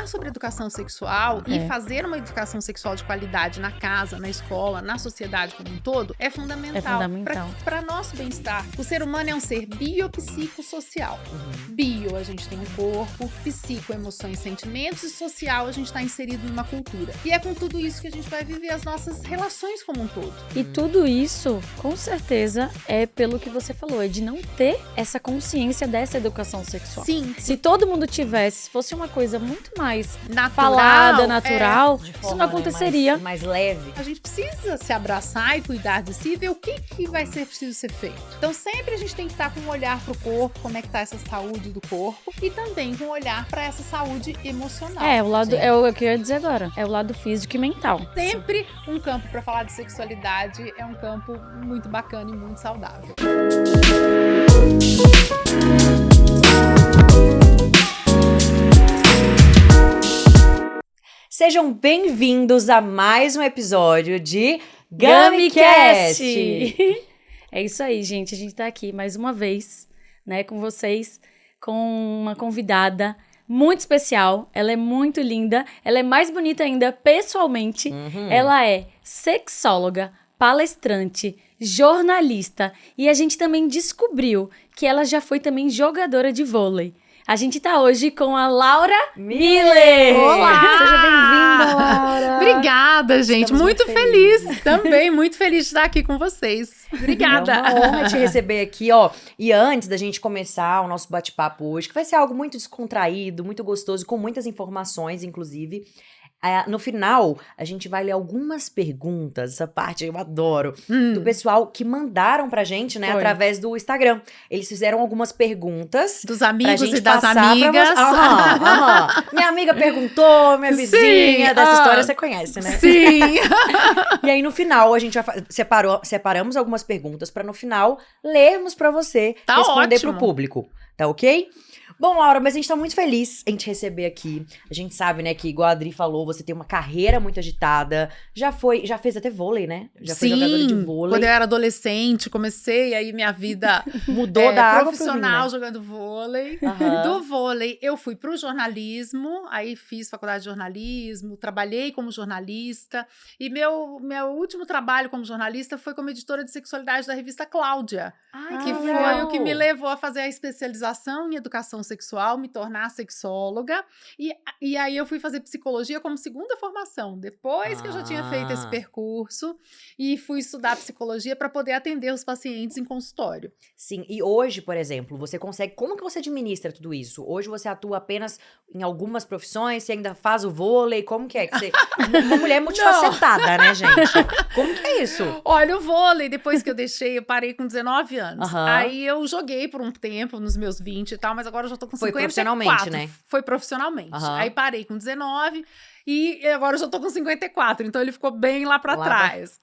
falar sobre educação sexual e fazer uma educação sexual de qualidade na casa, na escola, na sociedade como um todo, é fundamental. Para nosso bem-estar. O ser humano é um ser biopsicossocial. Bio, a gente tem um corpo, psico, emoções, sentimentos, e social, a gente está inserido numa cultura. E é com tudo isso que a gente vai viver as nossas relações como um todo. E tudo isso, com certeza, é pelo que você falou, é de não ter essa consciência dessa educação sexual. Sim. Se todo mundo tivesse, se fosse uma coisa muito mais natural, falada, natural, forma, isso não aconteceria. Né, mais leve. A gente precisa se abraçar e cuidar de si e ver o que vai ser preciso ser feito. Então sempre a gente tem que estar com um olhar pro corpo, como é que tá essa saúde do corpo, e também com um olhar para essa saúde emocional. É, o lado, é o que eu ia dizer agora, é o lado físico e mental. Sempre um campo para falar de sexualidade é um campo muito bacana e muito saudável. Sejam bem-vindos a mais um episódio de GamiCast! É isso aí, gente. A gente tá aqui mais uma vez, né, com vocês, com uma convidada muito especial. Ela é muito linda, ela é mais bonita ainda pessoalmente. Ela é sexóloga, palestrante, jornalista e a gente também descobriu que ela já foi também jogadora de vôlei. A gente tá hoje com a Laura Miller. Olá! Seja bem-vinda, Laura! Obrigada, gente. Estamos muito feliz. Também muito feliz de estar aqui com vocês. Obrigada. É uma honra te receber aqui, ó. E antes da gente começar o nosso bate-papo hoje, que vai ser algo muito descontraído, muito gostoso, com muitas informações, inclusive. No final, a gente vai ler algumas perguntas, essa parte eu adoro, do pessoal que mandaram pra gente, né, através do Instagram. Eles fizeram algumas perguntas. Dos amigos pra gente e das passar amigas. Minha amiga perguntou, minha vizinha, Sim, dessa história você conhece, né? Sim. E aí, no final, a gente separamos algumas perguntas pra no final lermos pra você responder ótimo. pro público. Tá ok? Bom, Laura, mas a gente tá muito feliz em te receber aqui. A gente sabe, né, que igual a Adri falou, você tem uma carreira muito agitada. Já fez até vôlei, né? Já foi jogadora de vôlei. Quando eu era adolescente, comecei aí minha vida mudou da água profissional pro vinho, né? jogando vôlei. Aham. Do vôlei, eu fui pro jornalismo, aí fiz faculdade de jornalismo, trabalhei como jornalista. E meu último trabalho como jornalista foi como editora de sexualidade da revista Cláudia. Ai, Que legal. foi o que me levou a fazer a especialização em educação sexual, me tornar sexóloga, e aí eu fui fazer psicologia como segunda formação, depois que eu já tinha feito esse percurso, e fui estudar psicologia para poder atender os pacientes em consultório. Sim, e hoje, por exemplo, você consegue... Como que você administra tudo isso? Hoje você atua apenas em algumas profissões? Você ainda faz o vôlei? Como que é? Que você... Uma mulher multifacetada, né, gente? Como que é isso? Olha, o vôlei, depois que eu deixei, eu parei com 19 anos. Aham. Aí eu joguei por um tempo, nos meus 20 e tal, mas agora eu já tô com 54. Foi profissionalmente, né? Foi profissionalmente. Aham. Aí parei com 19 e agora eu já tô com 54, então ele ficou bem lá pra trás.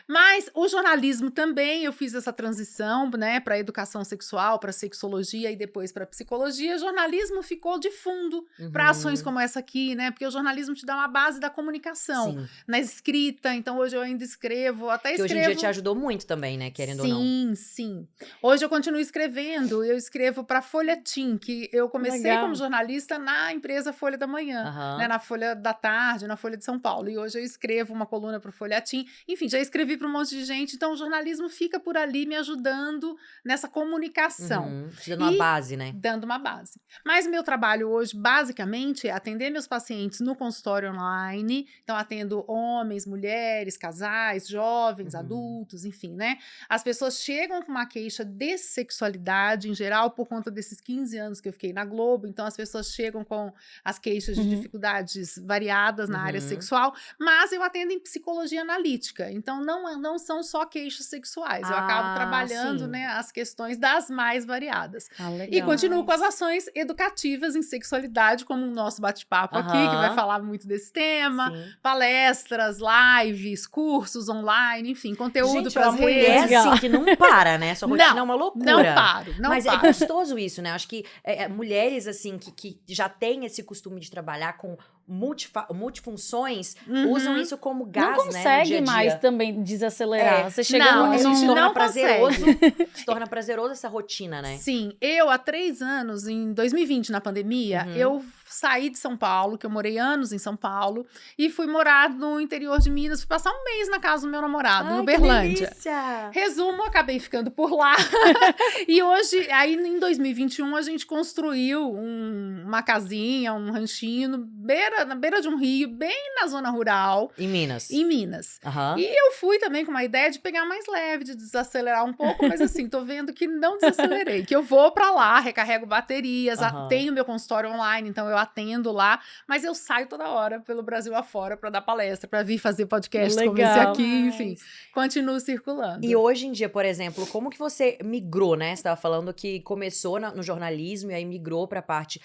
Mas o jornalismo também, eu fiz essa transição, né, pra educação sexual, pra sexologia e depois pra psicologia. O jornalismo ficou de fundo pra ações como essa aqui, né, porque o jornalismo te dá uma base da comunicação, Sim. na escrita, então hoje eu ainda escrevo, até Que escrevo... hoje em dia te ajudou muito também, né? Querendo ou não. Sim. Hoje eu continuo escrevendo, eu escrevo pra Folhetim, que eu comecei Legal. como jornalista na empresa Folha da Manhã, Aham. né, na Folha da Tarde, na Folha de São Paulo, e hoje eu escrevo uma coluna pro Folhetim, enfim, já escrevi para um monte de gente, então o jornalismo fica por ali me ajudando nessa comunicação. Te dando uma base, né? Dando uma base. Mas meu trabalho hoje, basicamente, é atender meus pacientes no consultório online. Então, atendo homens, mulheres, casais, jovens, adultos, enfim, né? As pessoas chegam com uma queixa de sexualidade, em geral, por conta desses 15 anos que eu fiquei na Globo. Então, as pessoas chegam com as queixas de dificuldades variadas na área sexual, mas eu atendo em psicologia analítica. Então, não são só queixas sexuais. Eu acabo trabalhando, né, as questões das mais variadas. Legal. E continuo com as ações educativas em sexualidade, como o nosso bate-papo aqui, que vai falar muito desse tema. Sim. Palestras, lives, cursos online, enfim, conteúdo Gente, para as uma mulher redes. assim que não para, né? Sua rotina é uma loucura. Não paro. Mas paro. é gostoso isso, né? Acho que mulheres assim que já têm esse costume de trabalhar com multifunções, usam isso como gás, não né? consegue No dia a dia. mais também desacelerar. Você chega Não, Se a gente torna não prazeroso. Se torna prazeroso essa rotina, né? Sim, eu há 3 anos, em 2020, na pandemia, eu saí de São Paulo, que eu morei anos em São Paulo, e fui morar no interior de Minas, fui passar um mês na casa do meu namorado, em Uberlândia. Que delícia! Resumo, acabei ficando por lá. E hoje, aí em 2021, a gente construiu uma casinha, um ranchinho na beira de um rio, bem na zona rural. Em Minas. Em Minas. Aham. E eu fui também com uma ideia de pegar mais leve, de desacelerar um pouco, mas assim, tô vendo que não desacelerei, que eu vou pra lá, recarrego baterias, tenho meu consultório online, então eu atendo lá, mas eu saio toda hora pelo Brasil afora pra dar palestra, pra vir fazer podcast como esse aqui, enfim, continuo circulando. E hoje em dia, por exemplo, como que você migrou, né? Você tava falando que começou no jornalismo e aí migrou pra parte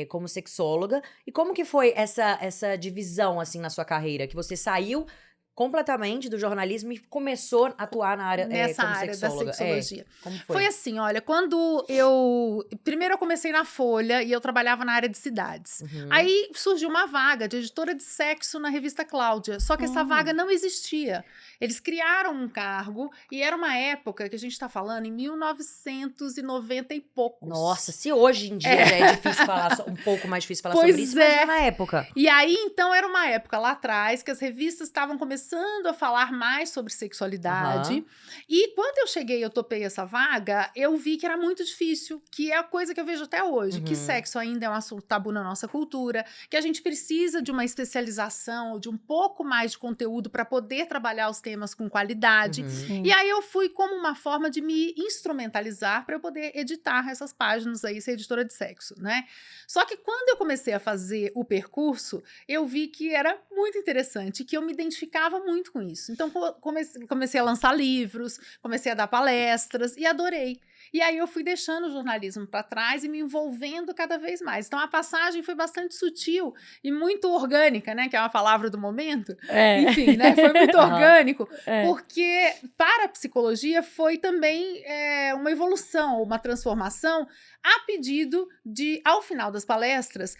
como sexóloga. E como que foi essa divisão, assim, na sua carreira? Que você saiu completamente do jornalismo e começou a atuar na área nessa como área sexóloga. da sexologia. Como foi? Foi assim, olha, primeiro eu comecei na Folha e eu trabalhava na área de cidades. Aí surgiu uma vaga de editora de sexo na revista Cláudia, só que essa vaga não existia. Eles criaram um cargo e era uma época que a gente tá falando em 1990 e poucos. Nossa, se hoje em dia já é difícil falar, um pouco mais difícil falar sobre isso, imagina na época. E aí, então, era uma época lá atrás que as revistas estavam começando a falar mais sobre sexualidade. E quando eu cheguei, eu topei essa vaga, eu vi que era muito difícil, que é a coisa que eu vejo até hoje, que sexo ainda é um assunto tabu na nossa cultura, que a gente precisa de uma especialização, de um pouco mais de conteúdo para poder trabalhar os temas com qualidade. E aí eu fui como uma forma de me instrumentalizar para eu poder editar essas páginas aí, ser editora de sexo, né? Só que quando eu comecei a fazer o percurso, eu vi que era muito interessante, que eu me identificava muito com isso. Então, comecei a lançar livros, comecei a dar palestras e adorei. E aí eu fui deixando o jornalismo para trás e me envolvendo cada vez mais. Então, a passagem foi bastante sutil e muito orgânica, né? Que é uma palavra do momento. Enfim, né? Foi muito orgânico, porque para a psicologia foi também uma evolução, uma transformação a pedido de, ao final das palestras,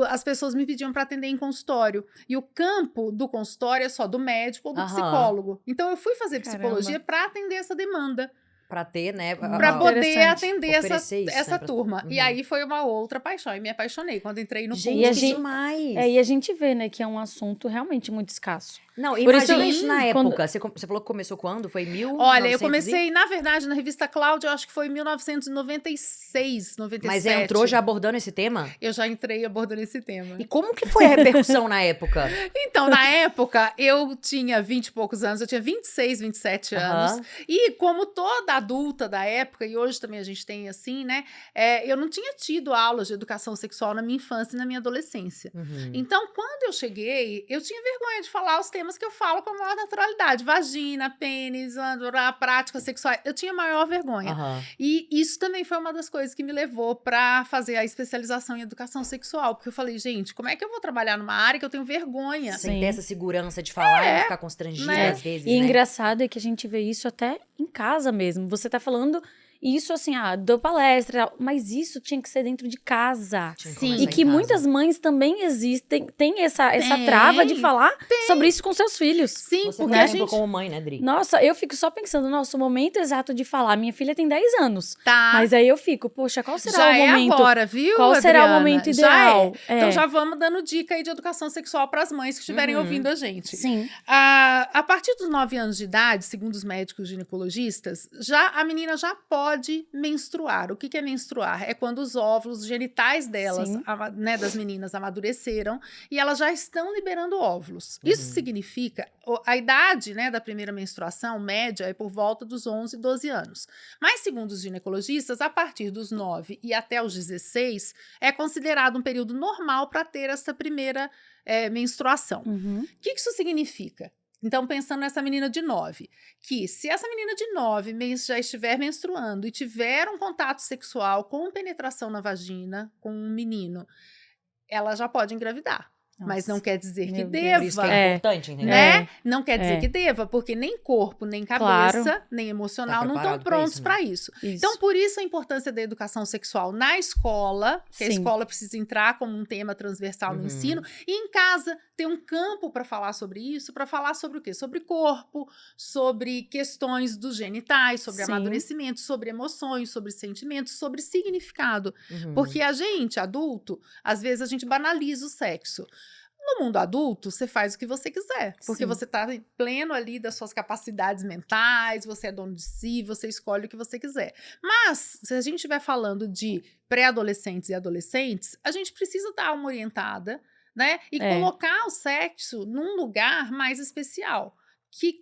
as pessoas me pediam para atender em consultório. E o campo do consultório é só do médico ou do psicólogo. Então, eu fui fazer psicologia para atender essa demanda. Pra ter, né? Pra poder atender essa né, turma. E aí foi uma outra paixão. E me apaixonei quando entrei no curso. Demais. E a gente vê, né, que é um assunto realmente muito escasso. Não, imagina isso na época. Você falou que começou quando? Foi 1900? Olha, eu comecei, na verdade, na revista Cláudia, eu acho que foi em 1996, 97. Mas entrou já abordando esse tema? Eu já entrei abordando esse tema. E como que foi a repercussão na época? Então, na época, eu tinha 20 e poucos anos, eu tinha 26, 27 anos. E como toda adulta da época, e hoje também a gente tem assim, né? Eu não tinha tido aulas de educação sexual na minha infância e na minha adolescência. Então, quando eu cheguei, eu tinha vergonha de falar os temas que eu falo com a maior naturalidade. Vagina, pênis, a prática sexual. Eu tinha maior vergonha. E isso também foi uma das coisas que me levou para fazer a especialização em educação sexual. Porque eu falei, gente, como é que eu vou trabalhar numa área que eu tenho vergonha? Sem ter essa segurança de falar e ficar constrangida às vezes, E engraçado é que a gente vê isso até em casa mesmo. Você tá falando isso assim, dou palestra, mas isso tinha que ser dentro de casa. Sim. E que muitas mães também têm essa trava de falar sobre isso com seus filhos. Sim, você porque a a gente... gente... como mãe, né, Dri? Nossa, eu fico só pensando, nossa, o momento exato de falar. Minha filha tem 10 anos. Tá. Mas aí eu fico, poxa, qual será já o momento? É agora, viu, Qual será Adriana? o momento Já ideal? Então já vamos dando dica aí de educação sexual para as mães que estiverem ouvindo a gente. Sim. A partir dos 9 anos de idade, segundo os médicos ginecologistas, a menina já pode menstruar. O que é menstruar? É quando os óvulos genitais delas, né, das meninas, amadureceram e elas já estão liberando óvulos. Isso significa, a idade, né, da primeira menstruação média é por volta dos 11, 12 anos. Mas, segundo os ginecologistas, a partir dos 9 e até os 16 é considerado um período normal para ter essa primeira menstruação. O que isso significa? Então, pensando nessa menina de 9, que se essa menina de 9 meses já estiver menstruando e tiver um contato sexual com penetração na vagina, com um menino, ela já pode engravidar. mas não quer dizer que Meu Deus. deva. Por isso que é importante, entendeu? Né? Não quer dizer que deva, porque nem corpo, nem cabeça, Claro. nem emocional Tá não estão preparado pra prontos isso, né? para isso. Isso. Então, por isso a importância da educação sexual na escola, que a Sim. escola precisa entrar como um tema transversal no Uhum. ensino, e em casa ter um campo para falar sobre isso, para falar sobre o quê? Sobre corpo, sobre questões dos genitais, sobre Sim. amadurecimento, sobre emoções, sobre sentimentos, sobre significado. Uhum. Porque a gente, adulto, às vezes a gente banaliza o sexo. No mundo adulto, você faz o que você quiser, porque Sim. você está pleno ali das suas capacidades mentais, você é dono de si, você escolhe o que você quiser. Mas, se a gente estiver falando de pré-adolescentes e adolescentes, a gente precisa dar uma orientada, né? E colocar o sexo num lugar mais especial.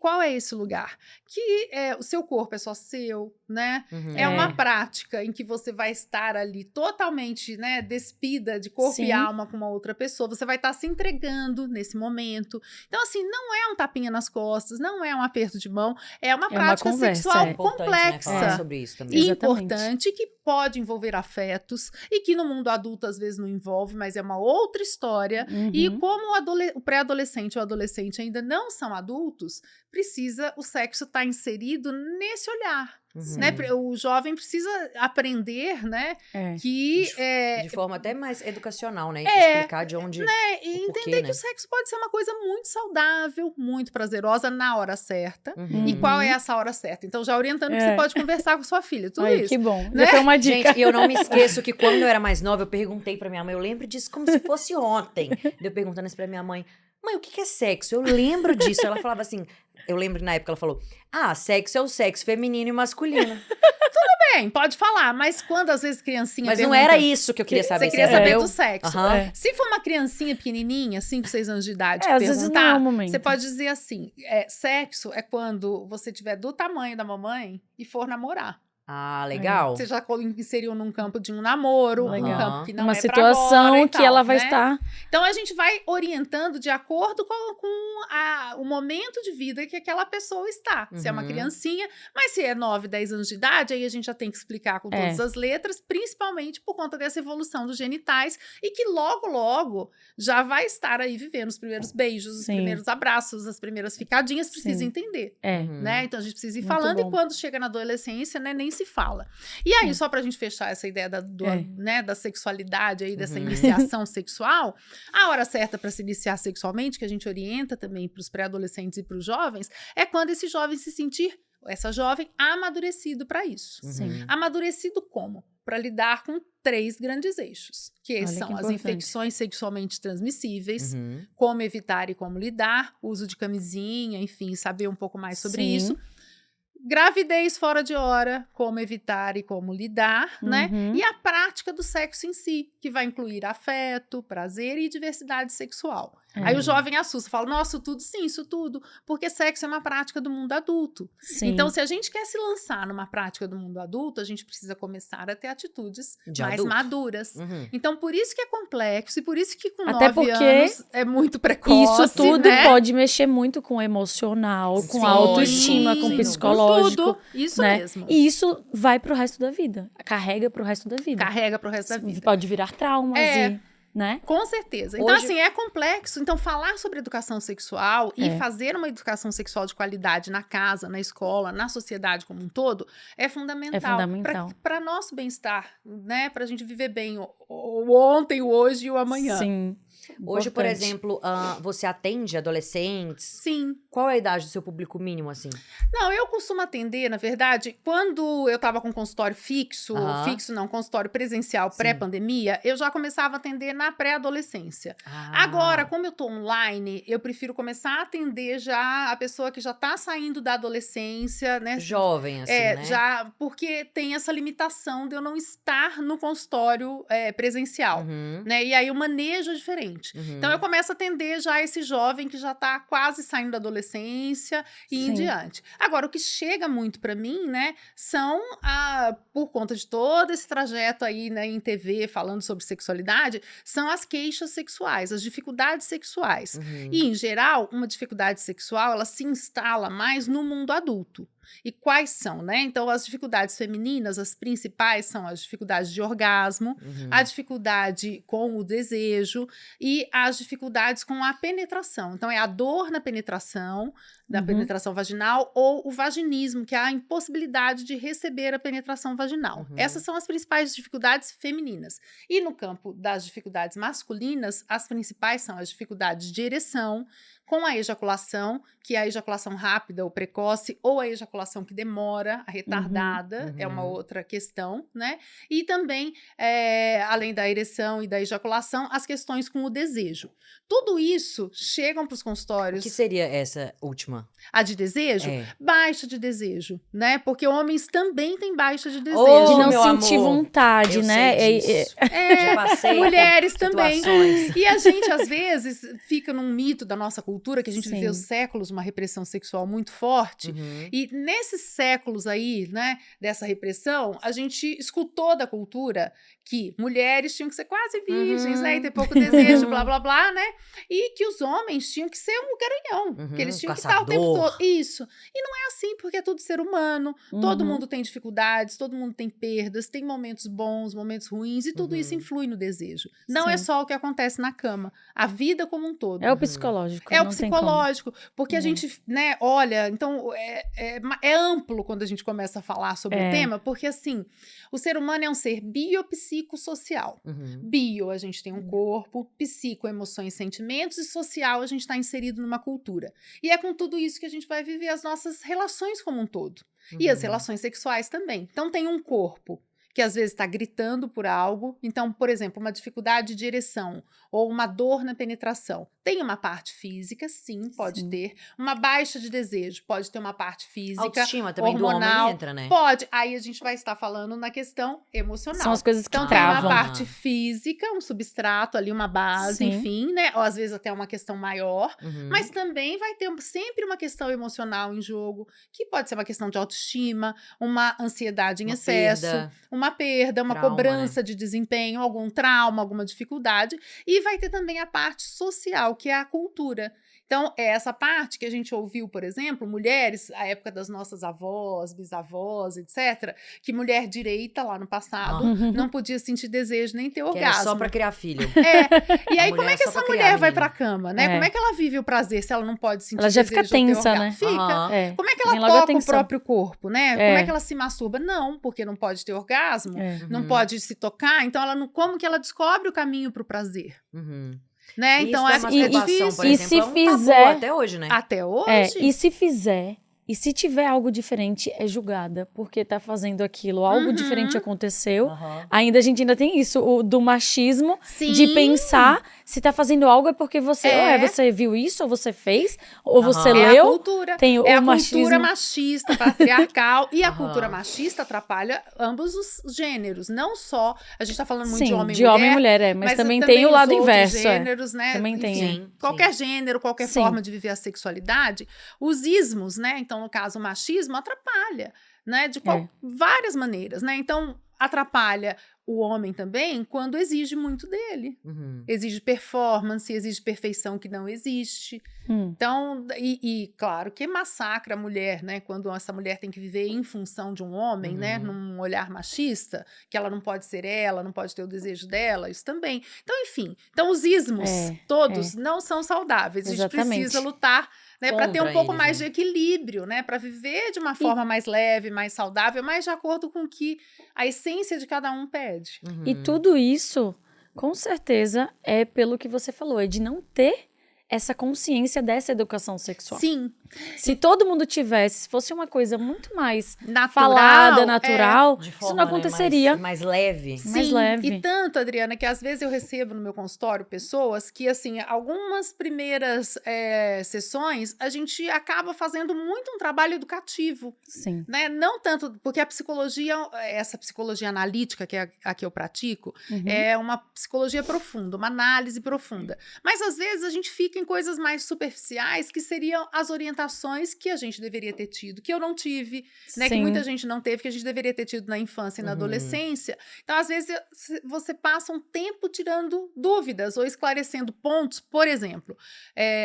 Qual é esse lugar? Que o seu corpo é só seu, né? Uhum. É uma prática em que você vai estar ali totalmente, né, despida de corpo Sim. e alma com uma outra pessoa. Você vai estar se entregando nesse momento. Então, assim, não é um tapinha nas costas, não é um aperto de mão, é uma prática conversa, sexual Importante, né, complexa. falar sobre isso também. E Exatamente. importante, que pode envolver afetos e que no mundo adulto às vezes não envolve, mas é uma outra história. E Uhum. como o pré-adolescente ou o adolescente ainda não são adultos, precisa o sexo estar inserido nesse olhar. Uhum. Né? O jovem precisa aprender, né, É. que De forma até mais educacional, né? É, Explicar de onde... e o entender porquê, que né? o sexo pode ser uma coisa muito saudável, muito prazerosa na hora certa. Uhum. E qual é essa hora certa? Então, já orientando que você pode conversar com sua filha, tudo Ai, isso. que bom. né? Já foi uma dica. Gente, e eu não me esqueço que quando eu era mais nova, eu perguntei pra minha mãe, eu lembro disso como se fosse ontem. Eu perguntando isso pra minha mãe, o que é sexo? Eu lembro disso. Ela falava assim, eu lembro que na época ela falou, sexo é o sexo feminino e masculino. Bem, pode falar, mas quando às vezes criancinha Mas não pergunta, era isso que eu queria saber. Você queria se era saber eu. do sexo. Aham. Se for uma criancinha pequenininha, 5, 6 anos de idade, que Às vezes não é perguntar, o momento. você pode dizer assim, sexo é quando você tiver do tamanho da mamãe e for namorar. Ah, legal. Você já inseriu num campo de um namoro, Legal. um campo que não Uma é pra situação agora e que tal, ela vai né? estar... Então, a gente vai orientando de acordo com o momento de vida que aquela pessoa está. Se é uma Uhum. criancinha, mas se é 9, 10 anos de idade, aí a gente já tem que explicar com todas as letras, principalmente por conta dessa evolução dos genitais, e que logo, logo já vai estar aí vivendo os primeiros beijos, os Sim. primeiros abraços, as primeiras ficadinhas, precisa Sim. entender. Uhum. Né? Então a gente precisa ir Muito falando, bom. e quando chega na adolescência, né, nem se fala. E aí, só pra gente fechar essa ideia né, da sexualidade aí, dessa iniciação sexual, a hora certa para se iniciar sexualmente, que a gente orienta também para os pré-adolescentes e para os jovens, é quando esse jovem se sentir, essa jovem, amadurecido para isso. Sim. Amadurecido como? Para lidar com 3 grandes eixos, que Olha são que as importante. infecções sexualmente transmissíveis, Uhum. como evitar e como lidar, uso de camisinha, enfim, saber um pouco mais sobre Sim. isso. Gravidez fora de hora, como evitar e como lidar, né? Uhum. E a prática do sexo em si, que vai incluir afeto, prazer e diversidade sexual. Aí o jovem assusta, fala, nossa, isso tudo, porque sexo é uma prática do mundo adulto. Sim. Então, se a gente quer se lançar numa prática do mundo adulto, a gente precisa começar a ter atitudes De mais adulto. maduras. Uhum. Então, por isso que é complexo e por isso que com Até 9 porque anos é muito precoce, Isso tudo né? pode mexer muito com o emocional, com Sim, a autoestima, com o sem dúvida. psicológico. Tudo, isso né? mesmo. E isso vai pro resto da vida. Carrega pro resto da vida. Carrega pro resto da vida. Pode virar traumas né? Com certeza. Então, Hoje- assim, é complexo. Então, falar sobre educação sexual e É. fazer uma educação sexual de qualidade na casa, na escola, na sociedade como um todo, é fundamental. É fundamental. Para nosso bem-estar, né? Pra gente viver bem o ontem, o hoje e o amanhã. Sim. Hoje, por Importante. exemplo, você atende adolescentes? Sim. Qual é a idade do seu público mínimo, assim? Não, eu costumo atender, na verdade, quando eu estava com consultório fixo, consultório presencial Sim. pré-pandemia, eu já começava a atender na pré-adolescência. Agora, como eu tô online, eu prefiro começar a atender já a pessoa que já tá saindo da adolescência, né? Jovem, assim, né? Já, porque tem essa limitação de eu não estar no consultório presencial, Uhum, né? E aí o manejo é diferente. uhum. Então, eu começo a atender já esse jovem que já tá quase saindo da adolescência e em Sim. diante. Agora, o que chega muito para mim, né, são, por conta de todo esse trajeto aí, né, em TV, falando sobre sexualidade, são as queixas sexuais, as dificuldades sexuais. Uhum. E, em geral, uma dificuldade sexual, ela se instala mais no mundo adulto. E quais são, né? Então, as dificuldades femininas, as principais são as dificuldades de orgasmo, a dificuldade com o desejo e as dificuldades com a penetração. Então, é a dor na penetração, da penetração vaginal, ou o vaginismo, que é a impossibilidade de receber a penetração vaginal. Essas são as principais dificuldades femininas. E no campo das dificuldades masculinas, as principais são as dificuldades de ereção, com a ejaculação, que é a ejaculação rápida ou precoce, ou a ejaculação que demora, a retardada, é uma outra questão, né? E também, além da ereção e da ejaculação, as questões com o desejo. Tudo isso chegam para os consultórios. O que seria essa última? A de desejo? Baixa de desejo, né? Porque homens também têm baixa de desejo. De não meu sentir amor, vontade, eu né? sei disso. Já passei Mulheres também. situações. E a gente, às vezes, fica num mito da nossa cultura, que a gente viveu séculos uma repressão sexual muito forte. E nesses séculos aí, né, dessa repressão, a gente escutou da cultura que mulheres tinham que ser quase virgens, né, e ter pouco desejo, blá, blá, blá, né? E que os homens tinham que ser um garanhão, que eles tinham que estar o tempo todo. Isso. E não é assim, porque é tudo ser humano, todo mundo tem dificuldades, todo mundo tem perdas, tem momentos bons, momentos ruins, e tudo isso influi no desejo. Não é só o que acontece na cama, a vida como um todo. É o psicológico. É o psicológico, porque a gente, né, olha, então é amplo quando a gente começa a falar sobre o tema, porque assim, o ser humano é um ser biopsicossocial. Bio, a gente tem um corpo, psico, emoções, sentimentos, e social, a gente está inserido numa cultura. E é com tudo isso que a gente vai viver as nossas relações como um todo. E as relações sexuais também. Então tem um corpo que às vezes está gritando por algo. Então, por exemplo, uma dificuldade de ereção ou uma dor na penetração. Tem uma parte física, sim, pode ter. Uma baixa de desejo, pode ter uma parte física, Autoestima também hormonal, do homem entra, né? Pode. Aí a gente vai estar falando na questão emocional. São as coisas que então, travam. tem uma parte física, um substrato ali, uma base, enfim, né? Ou às vezes até uma questão maior. Mas também vai ter sempre uma questão emocional em jogo, que pode ser uma questão de autoestima, uma ansiedade em excesso, uma perda, uma cobrança de desempenho, algum trauma, alguma dificuldade. E vai ter também a parte social, que é a cultura. Então, é essa parte que a gente ouviu, por exemplo, mulheres, a época das nossas avós, bisavós, etc., que mulher direita, lá no passado, não podia sentir desejo nem ter orgasmo. Era só pra criar filho. E aí, como é que essa mulher vai pra cama, né? Como é que ela vive o prazer se ela não pode sentir desejo? Ela já fica tensa, né? Fica. Como é que ela toca o próprio corpo, né? Como é que ela se masturba? Não, porque não pode ter orgasmo, não pode se tocar, então ela não, como que ela descobre o caminho pro prazer? Né? Então, é difícil. Por exemplo, e se é um fizer tabu até hoje, né? Até hoje. E se fizer, e se tiver algo diferente, é julgada, porque tá fazendo aquilo, algo diferente aconteceu. A gente ainda tem isso, o do machismo, de pensar se tá fazendo algo é porque você, você viu isso, ou você fez, ou você leu. É a cultura. Tem o machismo. Cultura machista, patriarcal, e a cultura machista atrapalha ambos os gêneros, não só, a gente tá falando muito de homem e mulher, mas também tem o lado inverso. Gêneros, né? Também Enfim, tem. Qualquer gênero, qualquer forma de viver a sexualidade, os ismos, né? Então, no caso, o machismo atrapalha, né? De várias maneiras, né? Então, atrapalha o homem também quando exige muito dele. Exige performance, exige perfeição que não existe. Então, claro que massacra a mulher, né? Quando essa mulher tem que viver em função de um homem, né? Num olhar machista, que ela não pode ser ela, não pode ter o desejo dela, isso também. Então, enfim. Então, os ismos todos não são saudáveis. A gente precisa lutar, né, para ter um pouco mais de equilíbrio, né, para viver de uma forma mais leve, mais saudável, mais de acordo com o que a essência de cada um pede. E tudo isso, com certeza, é pelo que você falou, é de não ter essa consciência dessa educação sexual. Sim. Se todo mundo tivesse, se fosse uma coisa muito mais natural, falada, natural, isso não aconteceria. Mais leve. Sim, mais leve. E tanto, Adriana, que às vezes eu recebo no meu consultório pessoas que, assim, algumas primeiras sessões, a gente acaba fazendo muito um trabalho educativo. Sim. Né? Não tanto, porque a psicologia, essa psicologia analítica, que é a que eu pratico, é uma psicologia profunda, uma análise profunda. Mas às vezes a gente fica em coisas mais superficiais, que seriam as orientações orientações que a gente deveria ter tido, que eu não tive, né? Que Sim. muita gente não teve, que a gente deveria ter tido na infância e na adolescência. Então, às vezes, você passa um tempo tirando dúvidas ou esclarecendo pontos. Por exemplo,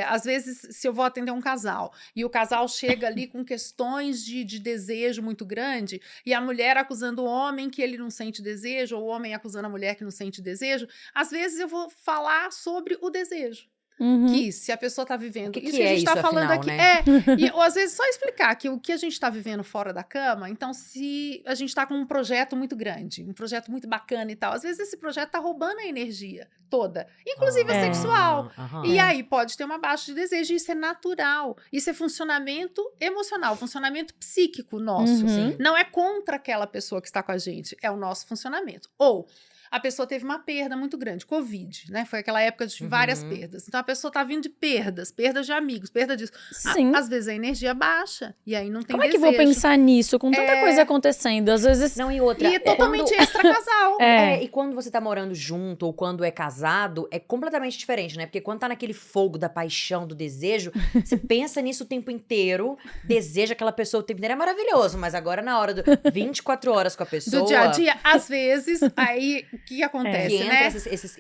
às vezes, se eu vou atender um casal e o casal chega ali com questões de desejo muito grande e a mulher acusando o homem que ele não sente desejo ou o homem acusando a mulher que não sente desejo, às vezes eu vou falar sobre o desejo. Uhum. Que se a pessoa está vivendo que isso que a gente está isso, falando afinal, aqui né? ou às vezes só explicar que o que a gente está vivendo fora da cama, então se a gente está com um projeto muito grande, um projeto muito bacana e tal, às vezes esse projeto está roubando a energia toda, inclusive a sexual. E aí pode ter uma baixa de desejo, e isso é natural. Isso é funcionamento emocional, funcionamento psíquico nosso. Uhum. Não é contra aquela pessoa que está com a gente, é o nosso funcionamento. Ou a pessoa teve uma perda muito grande, Covid, né? Foi aquela época de várias perdas. Então, a pessoa tá vindo de perdas de amigos, perda disso. Sim. Às vezes a energia baixa e aí não tem Como é desejo. que eu vou pensar nisso com tanta coisa acontecendo? Às vezes... Não, e outra... E é totalmente extra-casal. E quando você tá morando junto ou quando é casado, é completamente diferente, né? Porque quando tá naquele fogo da paixão, do desejo, você pensa nisso o tempo inteiro, deseja aquela pessoa o tempo inteiro, é maravilhoso, mas agora na hora do 24 horas com a pessoa... Do dia a dia, às vezes, aí o que acontece, que entra né?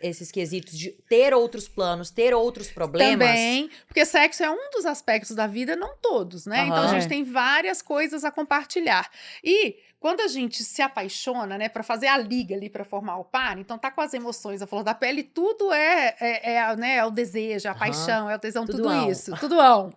esses quesitos de ter outros planos, ter outros problemas. Também, porque sexo é um dos aspectos da vida, não todos, né? Então a gente tem várias coisas a compartilhar. E quando a gente se apaixona, né, para fazer a liga ali, para formar o par, então tá com as emoções, a flor da pele, tudo né, é o desejo, a paixão, é o tesão, tudo isso, tudoão.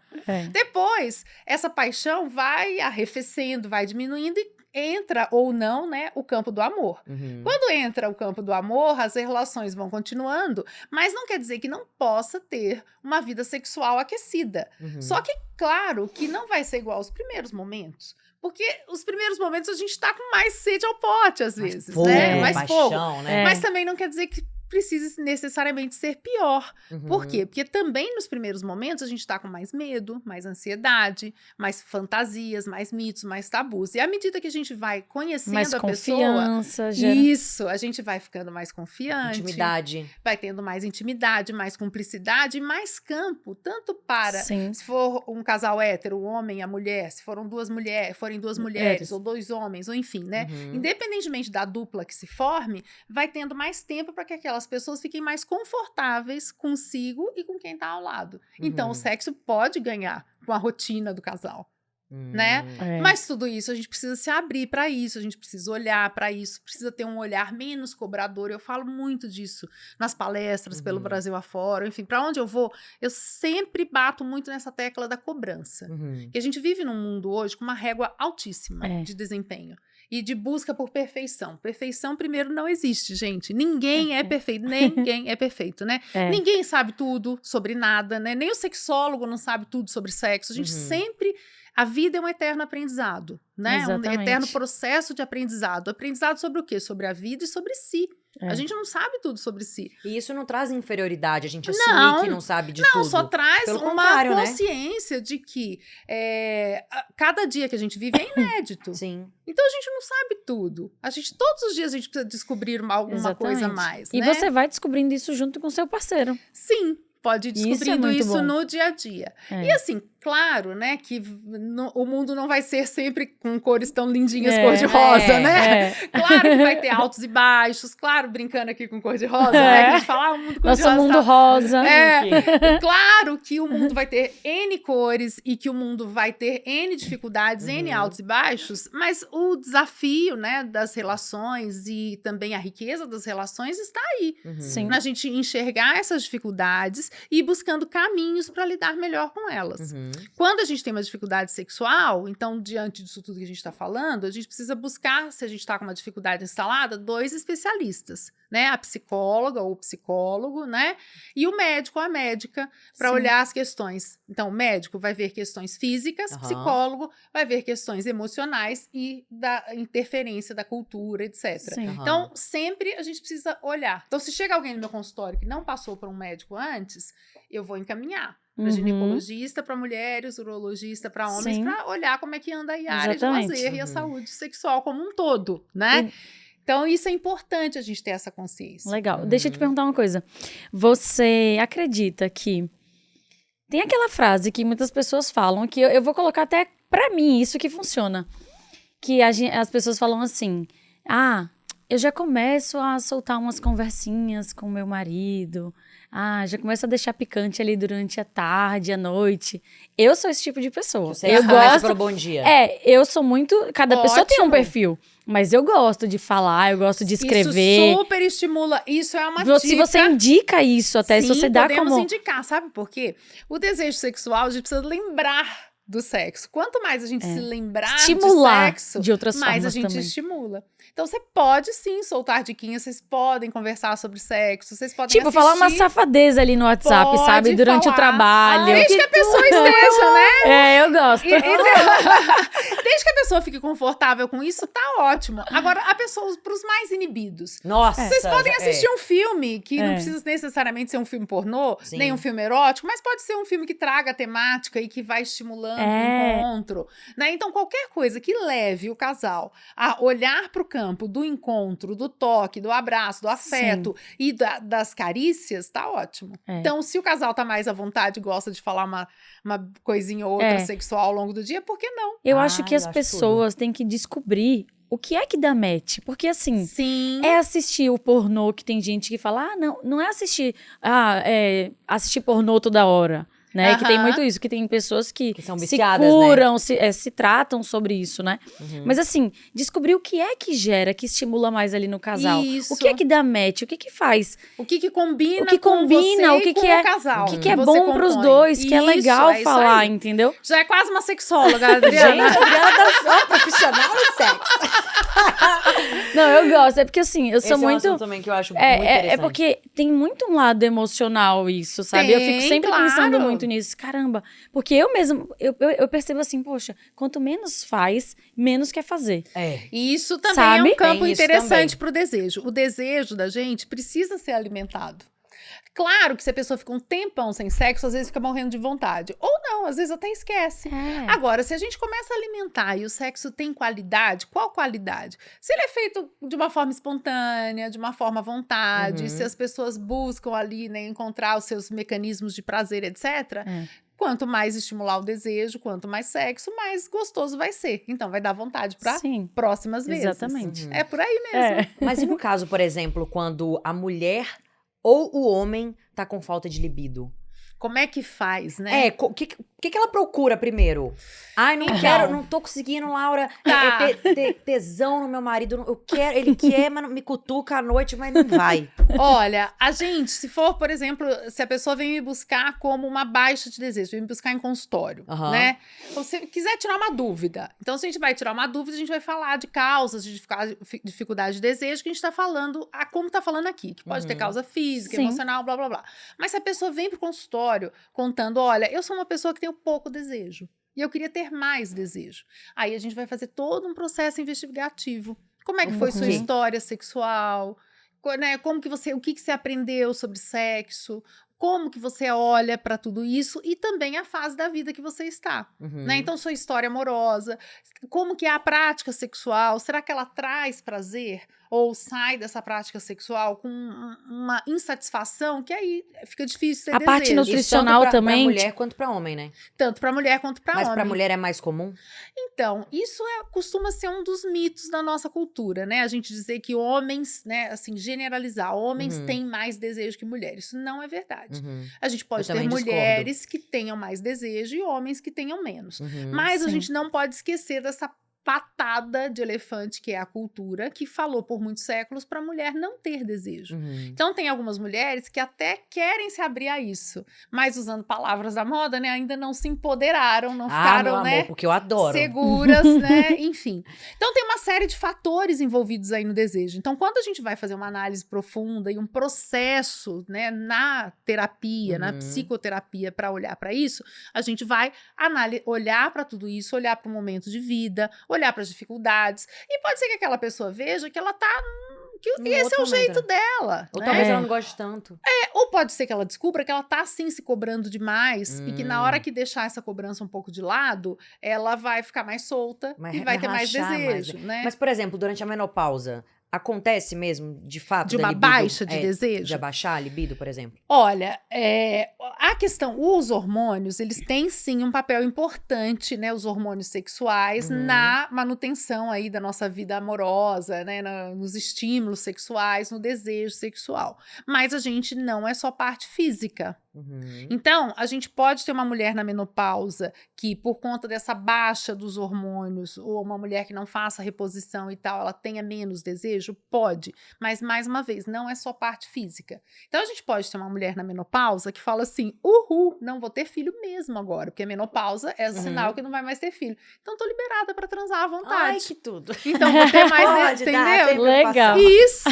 Depois, essa paixão vai arrefecendo, vai diminuindo e entra ou não, né, o campo do amor. Quando entra o campo do amor, as relações vão continuando, mas não quer dizer que não possa ter uma vida sexual aquecida. Só que, claro, que não vai ser igual aos primeiros momentos. Porque os primeiros momentos a gente tá com mais sede ao pote, às vezes, né? Mais paixão, fogo. né? Mas também não quer dizer que precise necessariamente ser pior. Por quê? Porque também nos primeiros momentos a gente tá com mais medo, mais ansiedade, mais fantasias, mais mitos, mais tabus. E à medida que a gente vai conhecendo mais a confiança, pessoa, isso, a gente vai ficando mais confiante. Intimidade. Vai tendo mais intimidade, mais cumplicidade e mais campo, tanto para, Sim. se for um casal hétero, o homem e a mulher, se forem duas mulheres ou dois homens, ou enfim, né? Independentemente da dupla que se forme, vai tendo mais tempo para que aquelas pessoas fiquem mais confortáveis consigo e com quem tá ao lado. Então, o sexo pode ganhar com a rotina do casal. Né? Mas tudo isso, a gente precisa se abrir para isso, a gente precisa olhar para isso, precisa ter um olhar menos cobrador. Eu falo muito disso nas palestras pelo Brasil afora, enfim, para onde eu vou, eu sempre bato muito nessa tecla da cobrança. Que a gente vive num mundo hoje com uma régua altíssima de desempenho e de busca por perfeição. Perfeição, primeiro, não existe, gente. Ninguém é perfeito, ninguém é perfeito, né? Ninguém sabe tudo sobre nada, né? Nem o sexólogo não sabe tudo sobre sexo. A gente sempre... A vida é um eterno aprendizado, né? Exatamente. Um eterno processo de aprendizado. Aprendizado sobre o quê? Sobre a vida e sobre si. A gente não sabe tudo sobre si. E isso não traz inferioridade, a gente assumir que não sabe de tudo. Não, só traz Pelo uma contrário, consciência de que cada dia que a gente vive é inédito. Sim. Então a gente não sabe tudo. Todos os dias a gente precisa descobrir alguma coisa a mais, E né? você vai descobrindo isso junto com seu parceiro. Sim. Pode ir descobrindo isso no dia a dia. E assim, claro, né, que o mundo não vai ser sempre com cores tão lindinhas cor-de-rosa, né? Claro que vai ter altos e baixos, claro, brincando aqui com cor-de-rosa, né? Que a gente fala, o mundo cor-de-rosa. Nosso mundo rosa. Claro que o mundo vai ter N cores e que o mundo vai ter N dificuldades, N altos e baixos, mas o desafio, né, das relações e também a riqueza das relações está aí. Sim. Na gente enxergar essas dificuldades e buscando caminhos para lidar melhor com elas. Quando a gente tem uma dificuldade sexual, então, diante disso tudo que a gente está falando, a gente precisa buscar, se a gente está com uma dificuldade instalada, 2 especialistas, né? A psicóloga ou o psicólogo, né? E o médico ou a médica, para olhar as questões. Então, o médico vai ver questões físicas, psicólogo vai ver questões emocionais e da interferência da cultura, etc. Então, sempre a gente precisa olhar. Então, se chega alguém no meu consultório que não passou por um médico antes, eu vou encaminhar para ginecologista, para mulheres, urologista, para homens, para olhar como é que anda aí a área de lazer e a saúde sexual como um todo, né? Então, isso é importante a gente ter essa consciência. Legal. Deixa eu te perguntar uma coisa. Você acredita que Tem aquela frase que muitas pessoas falam, que eu vou colocar até pra mim, isso que funciona. Que as pessoas falam assim, eu já começo a soltar umas conversinhas com meu marido. Já começo a deixar picante ali durante a tarde, a noite. Eu sou esse tipo de pessoa. Eu gosto pelo bom dia. Eu sou muito... Cada pessoa tem um perfil. Mas eu gosto de falar, eu gosto de escrever. Isso super estimula. Isso é uma Se você indica isso até, Sim, se você dá podemos como... indicar, sabe por quê? O desejo sexual, a gente precisa lembrar do sexo. Quanto mais a gente se lembrar estimular de sexo, de outras mais formas a gente também. estimula. Então, você pode sim soltar diquinhas, vocês podem conversar sobre sexo, vocês podem assistir. falar uma safadeza ali no WhatsApp, sabe? Durante o trabalho. Desde que a pessoa esteja, né? Eu gosto. Desde que a pessoa fique confortável com isso, tá ótimo. Agora, a pessoa, pros mais inibidos. Nossa. Vocês podem assistir um filme que não precisa necessariamente ser um filme pornô, nem um filme erótico, mas pode ser um filme que traga a temática e que vai estimulando o encontro, né? Então, qualquer coisa que leve o casal a olhar pro campo do encontro, do toque, do abraço, do afeto e das carícias, tá ótimo. Então, se o casal tá mais à vontade, gosta de falar uma coisinha ou outra sexual ao longo do dia, por que não? Eu acho que as pessoas têm que descobrir o que é que dá match. Porque, assim, é assistir o pornô, que tem gente que fala, não é assistir, assistir pornô toda hora. Né? Que tem muito isso, que tem pessoas que são se viciadas, curam, se tratam sobre isso, né? Mas assim, descobrir o que é que gera, que estimula mais ali no casal. Isso. O que é que dá match, o que que faz? O que combina o que com combina, você o que e com que é, o casal. O que é bom pros dois, que é legal falar, entendeu? Já é quase uma sexóloga, Adriana. Gente, a Adriana tá profissional no sexo. Não, eu gosto, é porque assim, eu sou muito... Esse é um assunto também que eu acho muito interessante. É porque tem muito um lado emocional isso, sabe? Eu fico sempre pensando muito nisso, caramba. Porque eu mesmo, eu percebo assim, poxa, quanto menos faz, menos quer fazer. E isso também Sabe? é um campo Tem isso interessante também. pro desejo. O desejo da gente precisa ser alimentado. Claro que se a pessoa fica um tempão sem sexo, às vezes fica morrendo de vontade. Ou não, às vezes até esquece. Agora, se a gente começa a alimentar e o sexo tem qualidade, qual qualidade? Se ele é feito de uma forma espontânea, de uma forma à vontade, se as pessoas buscam ali, né, encontrar os seus mecanismos de prazer, etc., quanto mais estimular o desejo, quanto mais sexo, mais gostoso vai ser. Então, vai dar vontade para próximas vezes. Exatamente. É por aí mesmo. Mas e no caso, por exemplo, quando a mulher ou o homem tá com falta de libido? Como é que faz, né? O que ela procura primeiro? Ai, não quero, não tô conseguindo, Laura, ter tesão no meu marido. Eu quero, ele quer, mas me cutuca à noite, mas não vai. Olha, a gente, se for, por exemplo, se a pessoa vem me buscar como uma baixa de desejo, vem me buscar em consultório, né? Então, se quiser tirar uma dúvida. Então, se a gente vai tirar uma dúvida, a gente vai falar de causas de dificuldade de desejo, que a gente tá falando, como tá falando aqui, que pode ter causa física, emocional, blá, blá, blá. Mas se a pessoa vem pro consultório contando, olha, eu sou uma pessoa que tem pouco desejo e eu queria ter mais desejo. Aí a gente vai fazer todo um processo investigativo. Como é que foi sua história sexual? Né? O que você aprendeu sobre sexo? Como que você olha para tudo isso e também a fase da vida que você está, né? Então, sua história amorosa, como que é a prática sexual, será que ela traz prazer? Ou sai dessa prática sexual com uma insatisfação, que aí fica difícil ter a desejo. parte nutricional tanto também. Pra mulher quanto pra homem, né? Tanto pra mulher quanto pra homem. Mas pra mulher é mais comum? Então, isso costuma ser um dos mitos da nossa cultura, né? A gente dizer que homens, né, assim, generalizar, homens têm mais desejo que mulheres. Isso não é verdade. A gente pode ter mulheres que tenham mais desejo e homens que tenham menos. Mas a gente não pode esquecer dessa patada de elefante que é a cultura, que falou por muitos séculos para a mulher não ter desejo. Então tem algumas mulheres que até querem se abrir a isso, mas usando palavras da moda, né, ainda não se empoderaram, não ficaram, meu né, amor, porque eu adoro. seguras, né, enfim. Então tem uma série de fatores envolvidos aí no desejo. Então quando a gente vai fazer uma análise profunda e um processo, né, na terapia, na psicoterapia para olhar para isso, a gente vai olhar para tudo isso, olhar para o momento de vida, olhar para as dificuldades. E pode ser que aquela pessoa veja que ela tá. Que esse é o jeito dela. Ou né? talvez ela não goste tanto. Ou pode ser que ela descubra que ela tá assim se cobrando demais e que na hora que deixar essa cobrança um pouco de lado, ela vai ficar mais solta e vai ter mais desejo, né? Mas, por exemplo, durante a menopausa, Acontece mesmo, de fato, De da uma libido, baixa de desejo? de abaixar a libido, por exemplo? Olha, a questão, os hormônios, eles têm sim um papel importante, né, os hormônios sexuais, na manutenção aí da nossa vida amorosa, né, nos estímulos sexuais, no desejo sexual. Mas a gente não é só parte física. Então, a gente pode ter uma mulher na menopausa que, por conta dessa baixa dos hormônios, ou uma mulher que não faça reposição e tal, ela tenha menos desejo? Pode. Mas, mais uma vez, não é só parte física. Então, a gente pode ter uma mulher na menopausa que fala assim, não vou ter filho mesmo agora, porque a menopausa é sinal que não vai mais ter filho. Então, tô liberada para transar à vontade. Ai, que tudo. Então, vou ter mais, Pode dar, entendeu? sem Legal. Isso!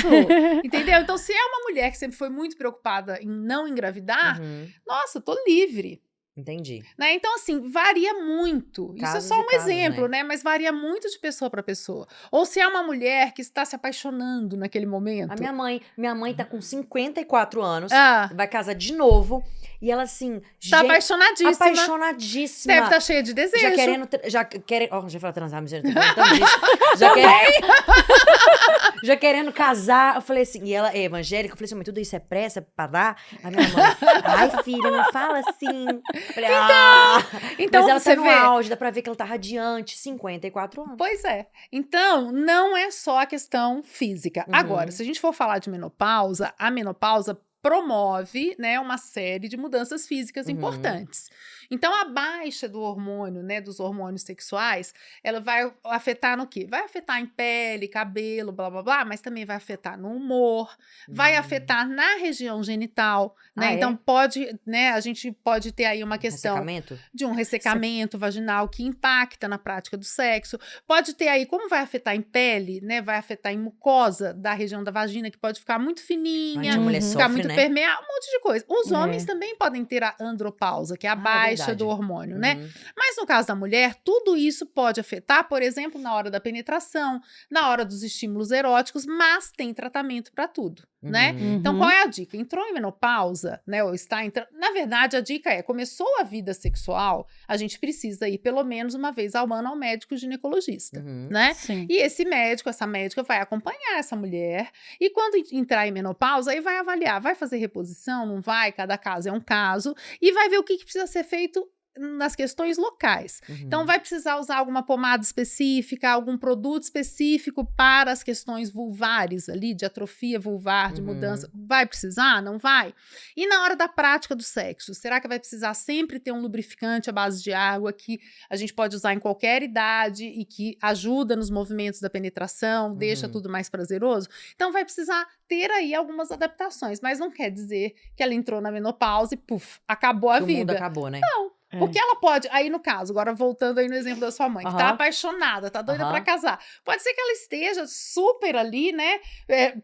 Entendeu? Então, se é uma mulher que sempre foi muito preocupada em não engravidar, nossa, tô livre. Entendi. Né? Então, assim, varia muito. Isso é Casos só e um casos, exemplo, né? né? Mas varia muito de pessoa para pessoa. Ou se é uma mulher que está se apaixonando naquele momento. A minha mãe tá com 54 anos, Ah, vai casar de novo, e ela assim, tá apaixonadíssima. apaixonadíssima. Deve estar cheia de desejo. Já querendo, já falar transar, mas já não tô falando tanto disso. Já querendo casar. Eu falei assim, e ela é evangélica, eu falei assim, mas tudo isso é pressa pra dar? A minha mãe, ai filha, não fala assim. Eu falei, Então, mas ela você tá no vê. auge, dá pra ver que ela tá radiante, 54 anos. Pois é. Então, não é só a questão física. Agora, se a gente for falar de menopausa, a menopausa promove, né, uma série de mudanças físicas importantes. Então, a baixa do hormônio, né, dos hormônios sexuais, ela vai afetar no quê? Vai afetar em pele, cabelo, blá, blá, blá, mas também vai afetar no humor, vai afetar na região genital, né? Então, pode, né, a gente pode ter aí uma questão Ressecamento? de um ressecamento vaginal que impacta na prática do sexo. Pode ter aí, como vai afetar em pele, né? Vai afetar em mucosa da região da vagina, que pode ficar muito fininha, A mulher ficar sofre, muito né? permeável, um monte de coisa. Os homens também podem ter a andropausa, que é a baixa verdade. do hormônio, né? Mas no caso da mulher, tudo isso pode afetar, por exemplo, na hora da penetração, na hora dos estímulos eróticos, mas tem tratamento para tudo, né? Então, qual é a dica? Entrou em menopausa, né? Ou está entrando. Na verdade, a dica é: começou a vida sexual, a gente precisa ir pelo menos uma vez ao ano ao médico ginecologista, né? Sim. E esse médico, essa médica vai acompanhar essa mulher e quando entrar em menopausa, aí vai avaliar, vai fazer reposição, não vai, cada caso é um caso, e vai ver o que precisa ser feito nas questões locais. Então, vai precisar usar alguma pomada específica, algum produto específico para as questões vulvares ali, de atrofia vulvar, de mudança. Vai precisar? Não vai? E na hora da prática do sexo, será que vai precisar sempre ter um lubrificante à base de água que a gente pode usar em qualquer idade e que ajuda nos movimentos da penetração, deixa tudo mais prazeroso? Então, vai precisar ter aí algumas adaptações, mas não quer dizer que ela entrou na menopausa e, puf, acabou a Que o mundo vida. acabou, né? Não. Porque ela pode, aí no caso, agora voltando aí no exemplo da sua mãe, que tá apaixonada, tá doida pra casar. Pode ser que ela esteja super ali, né,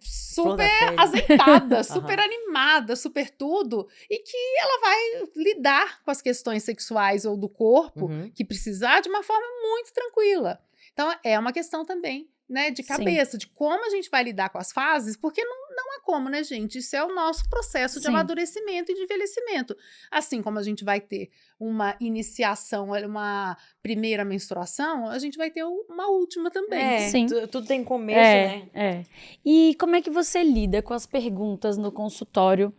super azeitada, super animada, super tudo, e que ela vai lidar com as questões sexuais ou do corpo, que precisar de uma forma muito tranquila. Então, é uma questão também, né, de cabeça, de como a gente vai lidar com as fases, porque não há como, né, gente? Isso é o nosso processo de amadurecimento e de envelhecimento. Assim como a gente vai ter uma iniciação, uma primeira menstruação, a gente vai ter uma última também. Sim. Tudo tem começo, né? E como é que você lida com as perguntas no consultório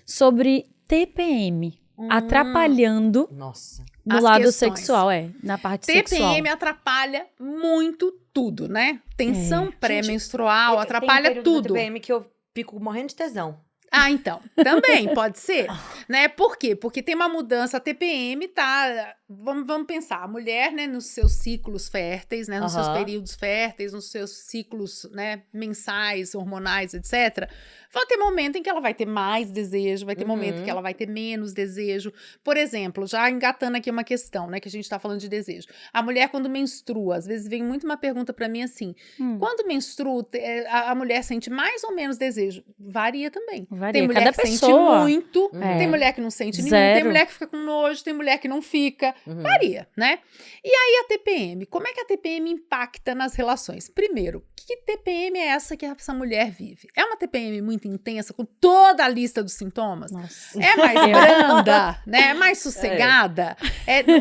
sobre TPM? Atrapalhando no As lado questões. sexual, na parte sexual. TPM atrapalha muito tudo, né? Tensão pré-menstrual, Tem atrapalha período tudo. do TPM que eu fico morrendo de tesão. Ah, então, também pode ser, né? Por quê? Porque tem uma mudança, a TPM tá, vamos pensar, a mulher, né, nos seus ciclos férteis, né, nos seus períodos férteis, nos seus ciclos, né, mensais, hormonais, etc., vai ter momento em que ela vai ter mais desejo, vai ter momento em que ela vai ter menos desejo. Por exemplo, já engatando aqui uma questão, né, que a gente tá falando de desejo. A mulher quando menstrua, às vezes vem muito uma pergunta pra mim assim, quando menstrua, a mulher sente mais ou menos desejo? Varia também. Varia. Tem mulher Cada que pessoa. sente muito, É. tem mulher que não sente nenhum, Zero. tem mulher que fica com nojo, tem mulher que não fica. Uhum. Varia, né? E aí a TPM, como é que a TPM impacta nas relações? Primeiro, que TPM é essa que essa mulher vive? É uma TPM muito intensa, com toda a lista dos sintomas? Nossa. É mais branda, né? É mais sossegada?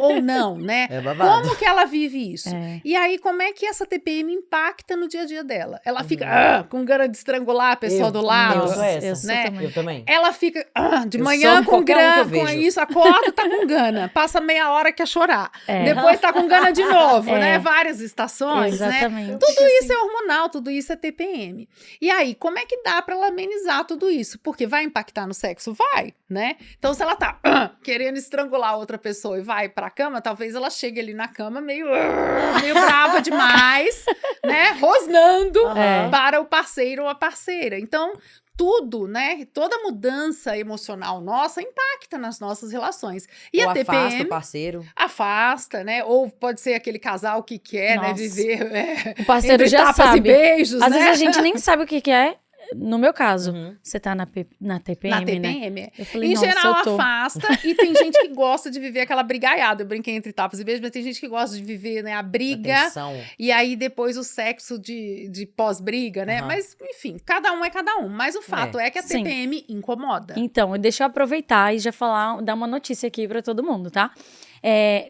Ou não, né? É babado. Como que ela vive isso? É. E aí, como é que essa TPM impacta no dia a dia dela? Ela fica com gana de estrangular a pessoa Eu- do lado, eu sou essa. Eu sou né? também. Eu também. Ela fica de Eu manhã sou com qualquer um que grana, eu com vejo. isso, acorda, tá com gana. Passa meia hora quer chorar. É. Depois tá com gana de novo, É. né? Várias estações, né? Exatamente. Tudo isso é hormonal, tudo isso é TPM. E aí, como é que dá pra ela amenizar tudo isso? Porque vai impactar no sexo? Vai, né? Então, se ela tá querendo estrangular outra pessoa e vai pra cama, talvez ela chegue ali na cama meio brava demais, né? Rosnando É. para o parceiro ou a parceira. Então, tudo, né? Toda mudança emocional nossa impacta nas nossas relações. E Ou a afasta TPM o parceiro. afasta, né? Ou pode ser aquele casal que quer, né, Nossa. viver O parceiro entre já tapas e sabe. beijos, Às né? vezes a gente nem sabe o que que é. No meu caso, Uhum. você tá na TPM, Na né? TPM. Eu falei, Em nossa, geral, eu tô. afasta. E tem gente que gosta de viver aquela brigaiada. Eu brinquei entre tapas e beijos, mas tem gente que gosta de viver, né, a briga. Atenção. E aí, depois, o sexo de pós-briga, né? Aham. Mas, enfim, cada um é cada um. Mas o fato é que a Sim. TPM incomoda. Então, deixa eu aproveitar e já dar uma notícia aqui pra todo mundo, tá?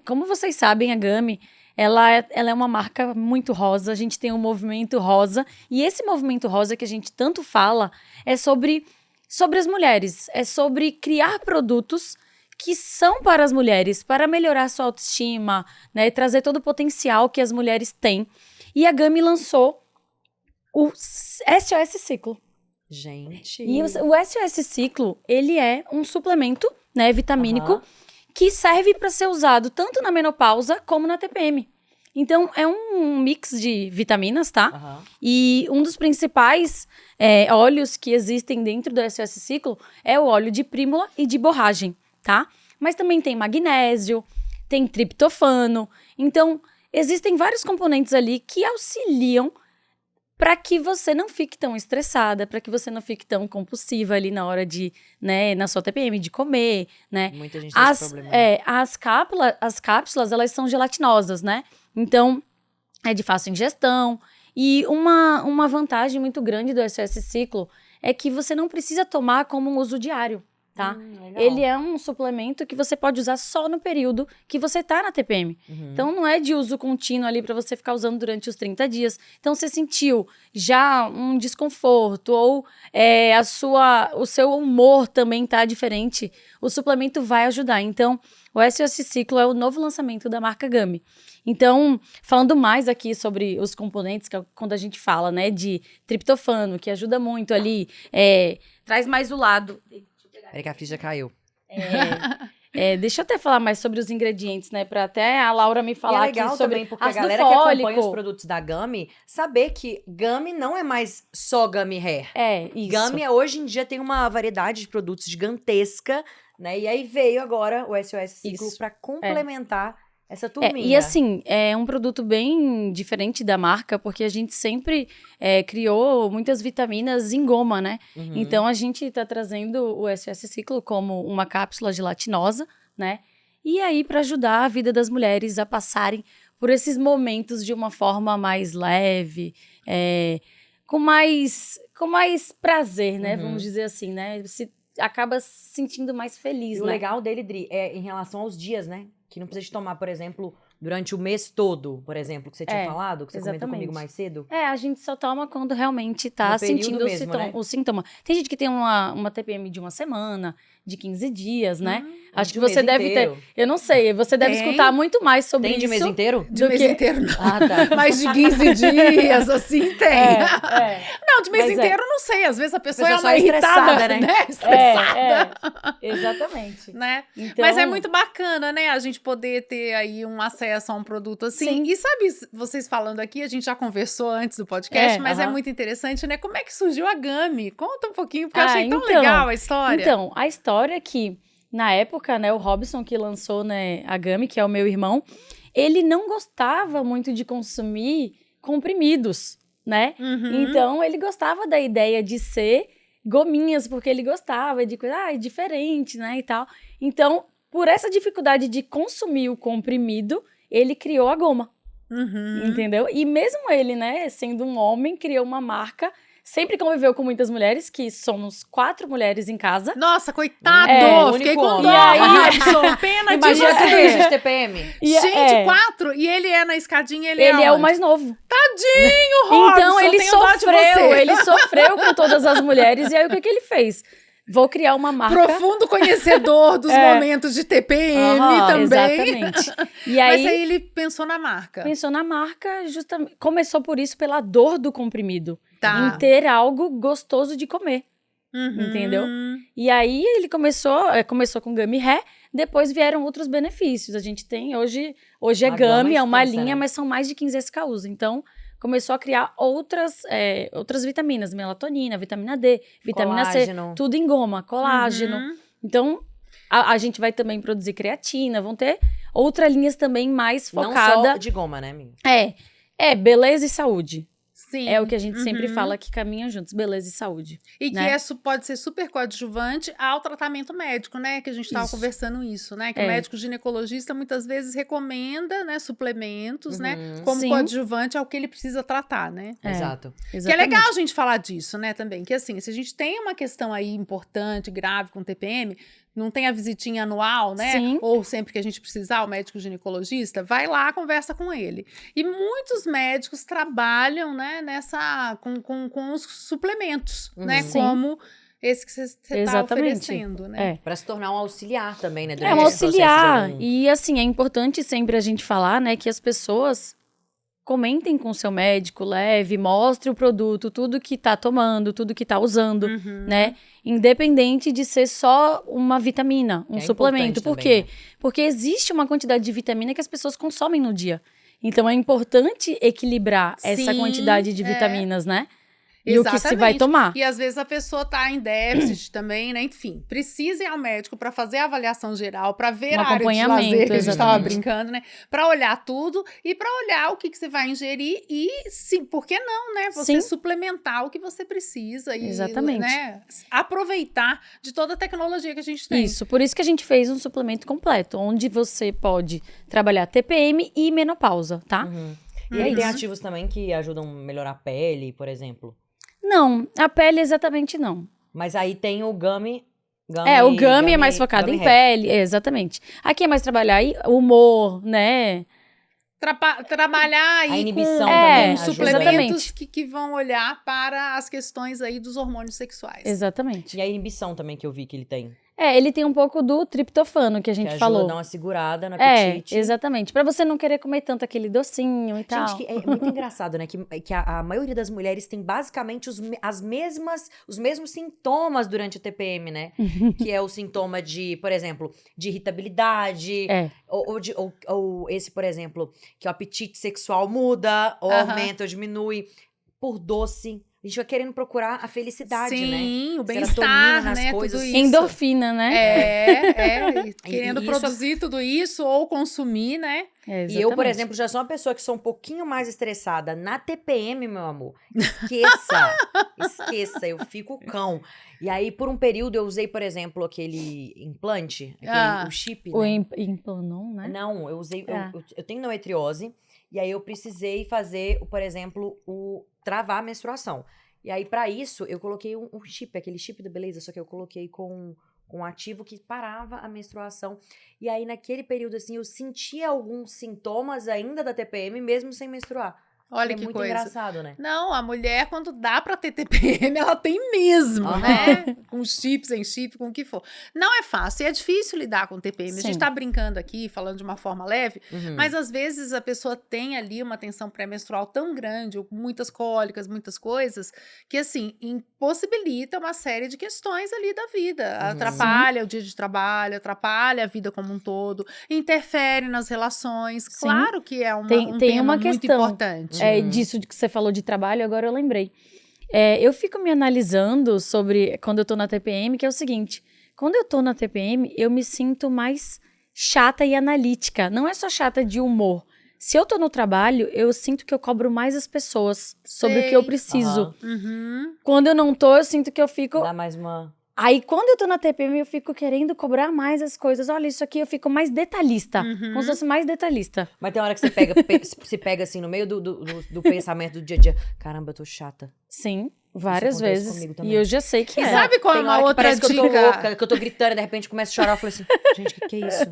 Como vocês sabem, a Gami, ela é uma marca muito rosa, a gente tem um movimento rosa, e esse movimento rosa que a gente tanto fala é sobre as mulheres, é sobre criar produtos que são para as mulheres, para melhorar sua autoestima, né, e trazer todo o potencial que as mulheres têm. E a Gami lançou o SOS Ciclo. Gente. E o SOS Ciclo, ele é um suplemento, né, vitamínico, Aham. que serve para ser usado tanto na menopausa como na TPM. Então, é um mix de vitaminas, tá? Aham. E um dos principais óleos que existem dentro do SOS Ciclo é o óleo de prímula e de borragem, tá? Mas também tem magnésio, tem triptofano. Então, existem vários componentes ali que auxiliam para que você não fique tão estressada, para que você não fique tão compulsiva ali na hora de, né, na sua TPM, de comer, né? Muita gente tem esse problema. né? As cápsulas, elas são gelatinosas, né? Então, é de fácil ingestão. E uma vantagem muito grande do SOS Ciclo é que você não precisa tomar como um uso diário, tá? Legal. Ele é um suplemento que você pode usar só no período que você tá na TPM. Uhum. Então, não é de uso contínuo ali para você ficar usando durante os 30 dias. Então, você sentiu já um desconforto ou o seu humor também tá diferente, o suplemento vai ajudar. Então, o SOS Ciclo é o novo lançamento da marca Gami. Então, falando mais aqui sobre os componentes, que é quando a gente fala, né, de triptofano, que ajuda muito ali, traz mais o lado... Peraí que a ficha caiu. Deixa eu até falar mais sobre os ingredientes, né? Pra até a Laura me E falar é legal aqui sobre também, porque a ácido galera que acompanha fólico. os produtos da Gami, saber que Gami não é mais só Gami Hair. Isso. Gami, hoje em dia, tem uma variedade de produtos gigantesca, né? E aí veio agora o SOS Ciclo Isso. pra complementar essa turminha. E assim, é um produto bem diferente da marca, porque a gente sempre criou muitas vitaminas em goma, né? Uhum. Então, a gente tá trazendo o SOS Ciclo como uma cápsula gelatinosa, né? E aí, para ajudar a vida das mulheres a passarem por esses momentos de uma forma mais leve, com mais prazer, né? Uhum. Vamos dizer assim, né? Você acaba se sentindo mais feliz, E o né? legal dele, Dri, é em relação aos dias, né? Que não precisa de tomar, por exemplo, durante o mês todo, por exemplo, que você tinha falado, que você comentou exatamente. comigo mais cedo. A gente só toma quando realmente tá No período sentindo mesmo, né? o sintoma. Tem gente que tem uma TPM de uma semana, de 15 dias, né? Acho que De você mês deve inteiro. ter. Eu não sei, você deve Tem. escutar muito mais sobre Tem de isso. mês inteiro? De do mês que- inteiro, não. Ah, tá. Mais de 15 dias, assim, tem. Não, de mês Mas inteiro, não sei. Às vezes a pessoa é pessoa uma só estressada, irritada, né? né? Estressada. Exatamente. Né? Então, Mas é muito bacana, né? A gente poder ter aí um acesso a um produto assim. Sim. E sabe, vocês falando aqui, a gente já conversou antes do podcast, mas é aham. muito interessante, né? Como é que surgiu a Gami? Conta um pouquinho, porque eu Ah, achei tão então. legal a história. Então, a história é que, na época, né, o Robson que lançou, né, a Gami, que é o meu irmão, ele não gostava muito de consumir comprimidos, né? Uhum. Então, ele gostava da ideia de ser gominhas, porque ele gostava de coisa, é diferente, né, e tal. Então, por essa dificuldade de consumir o comprimido, ele criou a goma, entendeu? E mesmo ele, né, sendo um homem, criou uma marca, sempre conviveu com muitas mulheres, que somos 4 mulheres em casa. Nossa, coitado! É, Fiquei único com homem. dó, E aí- Robson, pena de Imagina tudo você. isso de TPM. E, Gente, 4? E ele é na escadinha, ele ele é o onde? mais novo. Tadinho, Robson, Então ele tenho dó de você. sofreu com todas as mulheres. E aí o que ele fez? Vou criar uma marca. Profundo conhecedor dos momentos de TPM Aham, também. Exatamente. E Mas aí aí ele pensou na marca. pensou na marca, justamente. Começou por isso, pela dor do comprimido. Tá. Em ter algo gostoso de comer. Uhum. Entendeu? E aí ele começou com Gummy Hair, depois vieram outros benefícios. A gente tem hoje é Uma gama Gummy, é uma extensa, linha, né? mas são mais de 15 SKUs. Então, começou a criar outras vitaminas, melatonina, vitamina D, vitamina Colágeno. C, tudo em goma, colágeno. Uhum. Então, a gente vai também produzir creatina, vão ter outras linhas também mais Não focada. só de goma, né, amiga? Beleza e saúde. Sim. É o que a gente sempre Uhum. fala que caminham juntos, beleza e saúde. E que né? pode ser super coadjuvante ao tratamento médico, né? Que a gente estava Isso. conversando isso, né? Que É. o médico ginecologista muitas vezes recomenda, né, suplementos, né? Como Sim. coadjuvante ao que ele precisa tratar, né? Exato. Que é Exatamente. legal a gente falar disso, né, também. Que assim, se a gente tem uma questão aí importante, grave com TPM, não tem a visitinha anual, né? Sim. Ou sempre que a gente precisar, o médico ginecologista, vai lá, conversa com ele. E muitos médicos trabalham, né, com os suplementos, né? Sim. Como esse que você está Exatamente. oferecendo, né? Pra se tornar um auxiliar também, né? É durante um esse processo de auxiliar. algum- E assim, é importante sempre a gente falar, né, que as pessoas comentem com o seu médico, leve, mostre o produto, tudo que tá tomando, tudo que tá usando, Uhum. né? Independente de ser só uma vitamina, um É suplemento. importante Por também, quê? Porque existe uma quantidade de vitamina que as pessoas consomem no dia. Então é importante equilibrar essa Sim, quantidade de é. vitaminas, né? E o que se vai Exatamente. tomar. E às vezes a pessoa tá em déficit também, né? Enfim, precisa ir ao médico para fazer a avaliação geral, para ver Um a área de acompanhamento, lazer que a gente estava exatamente. brincando, né? Para olhar tudo e para olhar o que você vai ingerir e, sim, por que não, né? Você Sim. suplementar o que você precisa e, Exatamente. né? Aproveitar de toda a tecnologia que a gente tem. Isso, por isso que a gente fez um suplemento completo, onde você pode trabalhar TPM e menopausa, tá? E aí tem Uhum. ativos também que ajudam a melhorar a pele, por exemplo. Não, a pele exatamente não. Mas aí tem o Gummy. O Gummy é mais focado Gummy em Hair. pele, exatamente. Aqui é mais trabalhar aí humor, né? Trabalhar aí A inibição com, também com ajuda. suplementos que vão olhar para as questões aí dos hormônios sexuais. Exatamente. E a inibição também que eu vi que ele tem. Ele tem um pouco do triptofano que a Que gente ajuda falou. a dar uma segurada no É, apetite. exatamente. Pra você não querer comer tanto aquele docinho e tal. Gente, que é muito engraçado, né? Que a maioria das mulheres tem basicamente os mesmos sintomas durante o TPM, né? Que é o sintoma de, por exemplo, de irritabilidade. É. Ou esse, por exemplo, que o apetite sexual muda, ou Aham. aumenta ou diminui por doce. A gente vai querendo procurar a felicidade, né? Sim, o Serotonina bem-estar, nas né? coisas. Tudo isso. Endorfina, né? E querendo E isso- produzir tudo isso ou consumir, né? E eu, por exemplo, já sou uma pessoa que sou um pouquinho mais estressada. Na TPM, meu amor, esqueça, eu fico cão. E aí, por um período, eu usei, por exemplo, aquele implante, o chip, O né? Implanon, né? Não, eu usei, Ah. eu tenho endometriose, e aí eu precisei fazer, por exemplo, travar a menstruação. E aí, pra isso, eu coloquei um chip, aquele chip da beleza, só que eu coloquei com um ativo que parava a menstruação. E aí, naquele período, assim, eu sentia alguns sintomas ainda da TPM, mesmo sem menstruar. Olha É que muito coisa. engraçado, né? Não, a mulher, quando dá pra ter TPM, ela tem mesmo, Aham. né? Com chip, sem chip, com o que for. Não é fácil, é difícil lidar com TPM. A Sim. gente tá brincando aqui, falando de uma forma leve, Uhum. mas às vezes a pessoa tem ali uma tensão pré-menstrual tão grande, ou muitas cólicas, muitas coisas, que assim, impossibilita uma série de questões ali da vida. Uhum. Atrapalha o dia de trabalho, atrapalha a vida como um todo, interfere nas relações. Sim. Claro que é um Tem tema uma muito questão. importante. Disso que você falou de trabalho, agora eu lembrei. Eu fico me analisando sobre quando eu tô na TPM, que é o seguinte: quando eu tô na TPM, eu me sinto mais chata e analítica. Não é só chata de humor, Se eu tô no trabalho, eu sinto que eu cobro mais as pessoas sobre o que eu preciso. Uhum. Quando eu não tô, eu sinto que eu fico... Dá mais uma... Aí, quando eu tô na TPM, eu fico querendo cobrar mais as coisas. Olha, isso aqui eu fico mais detalhista. Como se fosse mais detalhista. Mas tem hora que você se pega assim, no meio do pensamento do dia a dia. Caramba, eu tô chata. Sim, várias Isso acontece vezes. comigo E também. eu já sei que E é. sabe qual é Tem uma hora que outra parece dica? que eu tô louca, que eu tô gritando e de repente começo a chorar. Eu falei assim, gente, que é isso?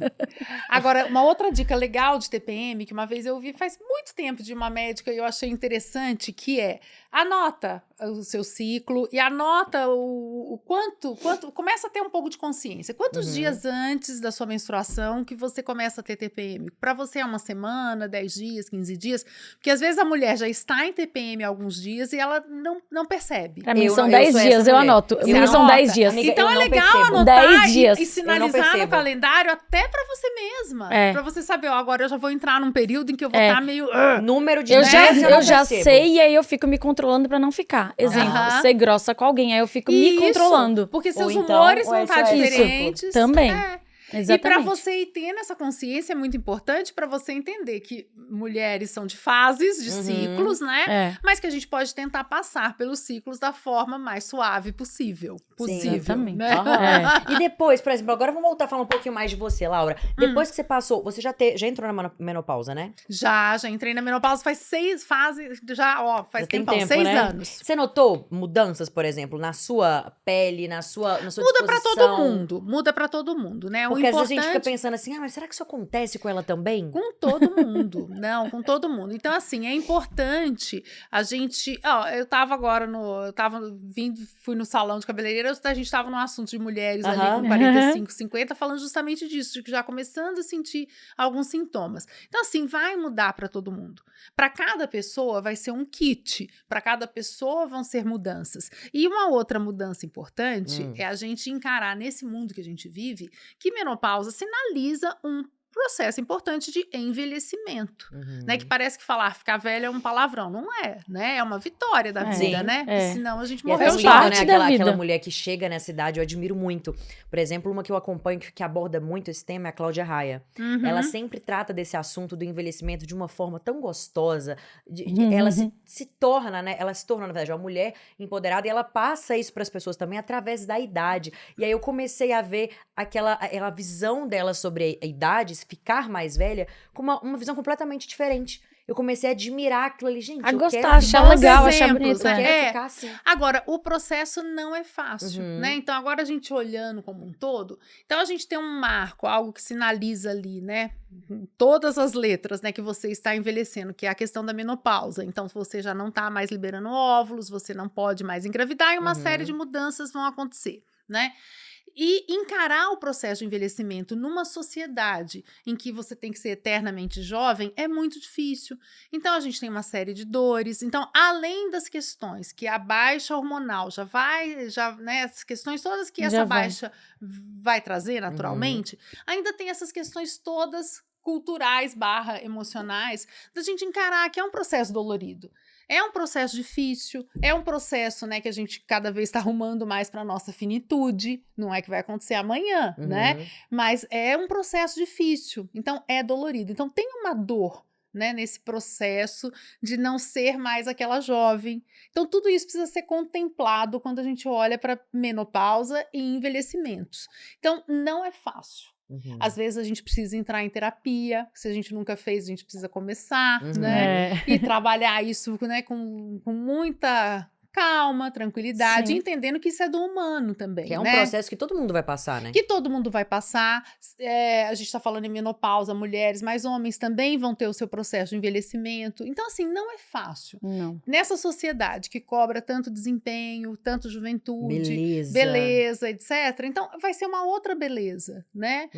Agora, uma outra dica legal de TPM, que uma vez eu ouvi faz muito tempo de uma médica e eu achei interessante, que é anota o seu ciclo e anota o quanto, começa a ter um pouco de consciência. Quantos dias antes da sua menstruação que você começa a ter TPM? Para você é uma semana, 10 dias, 15 dias? Porque às vezes a mulher já está em TPM há alguns dias e ela não percebe. Pra mim Eu são não- 10 eu sou dias, essa eu mulher. anoto. Eu Pra mim são anota. 10 dias. Amiga, Então eu é não legal percebo. anotar 10 e dias. sinalizar no percebo. calendário até pra você mesma. É. Pra você saber, ó, agora eu já vou entrar num período em que eu vou É. estar meio... Número de Eu dias já, não eu já percebo. sei e aí eu fico me controlando pra não ficar. Exemplo, Aham. ser grossa com alguém, aí eu fico me Isso, controlando. porque seus Ou então, humores ou vão isso estar é diferentes. Também. É. Exatamente. E para você ir tendo essa consciência é muito importante para você entender que mulheres são de fases, de ciclos, né? É. Mas que a gente pode tentar passar pelos ciclos da forma mais suave possível. exatamente. Né? Aham. E depois, por exemplo, agora vamos voltar a falar um pouquinho mais de você, Laura. Depois que você passou, você já entrou na menopausa, né? Já entrei na menopausa faz 6 fases, faz Já tem tempão, tempo, 6 né? anos. Você notou mudanças, por exemplo, na sua pele, na sua Muda para disposição? todo mundo, né? Porque às vezes a gente fica pensando assim, mas será que isso acontece com ela também? Com todo mundo, não, com todo mundo. Então, assim, é importante a gente... eu tava agora fui no salão de cabeleireira, a gente tava num assunto de mulheres ali com 45, 50, falando justamente disso, de que já começando a sentir alguns sintomas. Então, assim, vai mudar para todo mundo. Para cada pessoa vai ser um kit, para cada pessoa vão ser mudanças. E uma outra mudança importante é a gente encarar nesse mundo que a gente vive, que menopausa sinaliza um processo importante de envelhecimento, né? Que parece que ficar velha é um palavrão, não é, né? É uma vitória da vida, Sim, né? Porque senão a gente E até morreu lindo, já. né? Aquela mulher que chega nessa idade, eu admiro muito. Por exemplo, uma que eu acompanho que aborda muito esse tema é a Cláudia Raia. Ela sempre trata desse assunto do envelhecimento de uma forma tão gostosa. Ela se torna, né? Ela se torna, na verdade, uma mulher empoderada e ela passa isso para as pessoas também através da idade. E aí eu comecei a ver aquela visão dela sobre a idade, ficar mais velha, com uma visão completamente diferente. Eu comecei a admirar aquilo ali, gente. A eu gostar, quero achar bons legal, achar exemplos, bonito. né? Eu quero ficar assim. Agora, o processo não é fácil, né? Então, agora a gente olhando como um todo, então a gente tem um marco, algo que sinaliza ali, né? Todas as letras, né? Que você está envelhecendo, que é a questão da menopausa. Então, você já não está mais liberando óvulos, você não pode mais engravidar e uma série de mudanças vão acontecer, né? E encarar o processo de envelhecimento numa sociedade em que você tem que ser eternamente jovem é muito difícil. Então, a gente tem uma série de dores. Então, além das questões que a baixa hormonal né, as questões todas que essa baixa vai trazer naturalmente, ainda tem essas questões todas culturais / emocionais da gente encarar que é um processo dolorido. É um processo difícil, é um processo, né, que a gente cada vez está arrumando mais para nossa finitude, não é que vai acontecer amanhã, né? Mas é um processo difícil, então é dolorido. Então tem uma dor, né, nesse processo de não ser mais aquela jovem. Então tudo isso precisa ser contemplado quando a gente olha para menopausa e envelhecimentos. Então não é fácil. Às vezes a gente precisa entrar em terapia, se a gente nunca fez, a gente precisa começar, né? E trabalhar isso, né, com muita calma, tranquilidade, entendendo que isso é do humano também, que é um né? processo que todo mundo vai passar, né? Que todo mundo vai passar. A gente tá falando em menopausa, mulheres, mas homens também vão ter o seu processo de envelhecimento. Então, assim, não é fácil. Não. Nessa sociedade que cobra tanto desempenho, tanto juventude, beleza, etc. Então, vai ser uma outra beleza, né?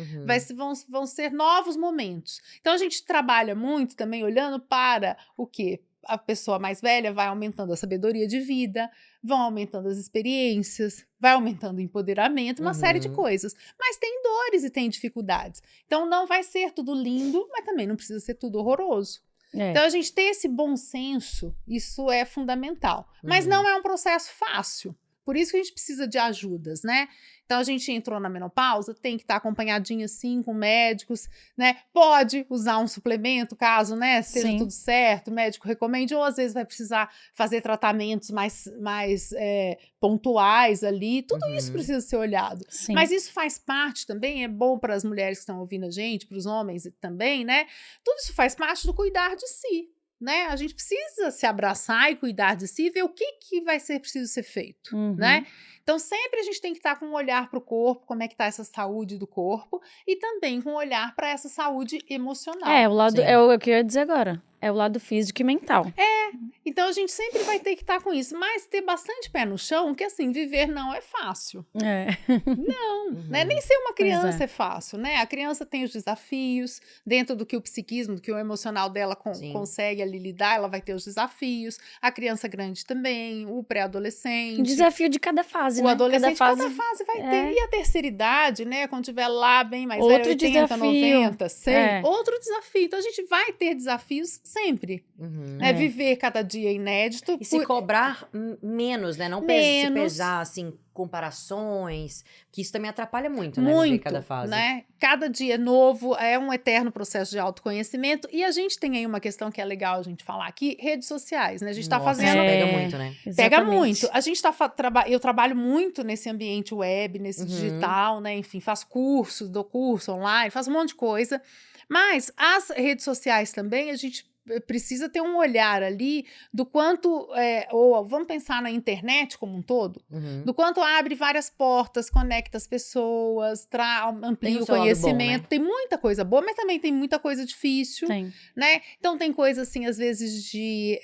Vão ser novos momentos. Então, a gente trabalha muito também olhando para o quê? A pessoa mais velha vai aumentando a sabedoria de vida, vão aumentando as experiências, vai aumentando o empoderamento, uma série de coisas. Mas tem dores e tem dificuldades. Então não vai ser tudo lindo, mas também não precisa ser tudo horroroso. Então a gente ter esse bom senso, isso é fundamental. Mas não é um processo fácil. Por isso que a gente precisa de ajudas, né? Então, a gente entrou na menopausa, tem que estar acompanhadinha, sim, com médicos, né? Pode usar um suplemento, caso, né, esteja Sim. tudo certo, o médico recomende, ou às vezes vai precisar fazer tratamentos mais pontuais ali. Tudo isso precisa ser olhado. Sim. Mas isso faz parte também, é bom para as mulheres que estão ouvindo a gente, para os homens também, né? Tudo isso faz parte do cuidar de si, né? A gente precisa se abraçar e cuidar de si e ver o que vai ser preciso ser feito, né? Então, sempre a gente tem que estar com um olhar para o corpo, como é que está essa saúde do corpo, e também com um olhar para essa saúde emocional. O lado, Sim. é o que eu ia dizer agora. É o lado físico e mental. Então, a gente sempre vai ter que estar com isso, mas ter bastante pé no chão, que assim, viver não é fácil. Não, né? Nem ser uma criança é fácil, né? A criança tem os desafios, dentro do que o psiquismo, do que o emocional dela Sim. consegue ali lidar, ela vai ter os desafios. A criança grande também, o pré-adolescente. O desafio de cada fase, O né? adolescente, cada fase vai ter. E a terceira idade, né? Quando tiver lá bem mais Outro velho, 80, desafio. 90, 100. É. Outro desafio. Então, a gente vai ter desafios sempre. É. Viver cada dia inédito. E se cobrar menos, né? Não se Menos. pesar, assim, comparações, que isso também atrapalha muito, né? Viver cada fase. né? Cada dia novo é um eterno processo de autoconhecimento. E a gente tem aí uma questão que é legal a gente falar aqui, redes sociais, né? A gente tá Nossa, fazendo... pega muito, né? Pega Exatamente. muito. A gente eu trabalho muito nesse ambiente web, nesse digital, né? Enfim, faço curso, dou curso online, faço um monte de coisa. Mas as redes sociais também, a gente precisa ter um olhar ali do quanto, ou vamos pensar na internet como um todo, do quanto abre várias portas, conecta as pessoas, amplia o seu lado conhecimento. bom, né? Tem muita coisa boa, mas também tem muita coisa difícil, Tem. né? Então tem coisa assim, às vezes, de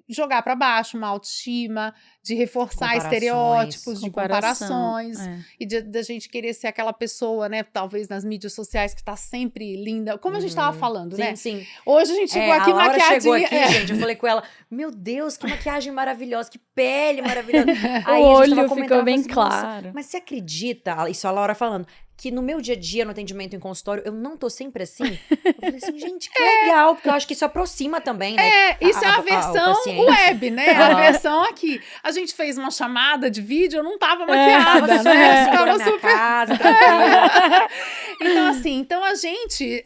jogar para baixo uma autoestima, de reforçar Comparações. estereótipos, de Comparação, comparações, é. e da gente querer ser aquela pessoa, né, talvez nas mídias sociais, que tá sempre linda, como a gente tava falando, né? Sim. Hoje a gente chegou aqui a Laura maquiadinha. chegou aqui, gente, eu falei com ela, meu Deus, que maquiagem maravilhosa, que pele maravilhosa. Aí O a gente tava olho comentando, ficou bem eu falei assim, "Nossa, claro." mas você acredita, isso a Laura falando, que no meu dia a dia, no atendimento em consultório, eu não tô sempre assim? Eu falei assim, gente, que legal, porque eu acho que isso aproxima também, né? Isso é a o versão paciente. web, né? A versão aqui. A gente fez uma chamada de vídeo, eu não tava maquiada, Tava né? assim, tô Tava na minha casa, tranquila. Então a gente,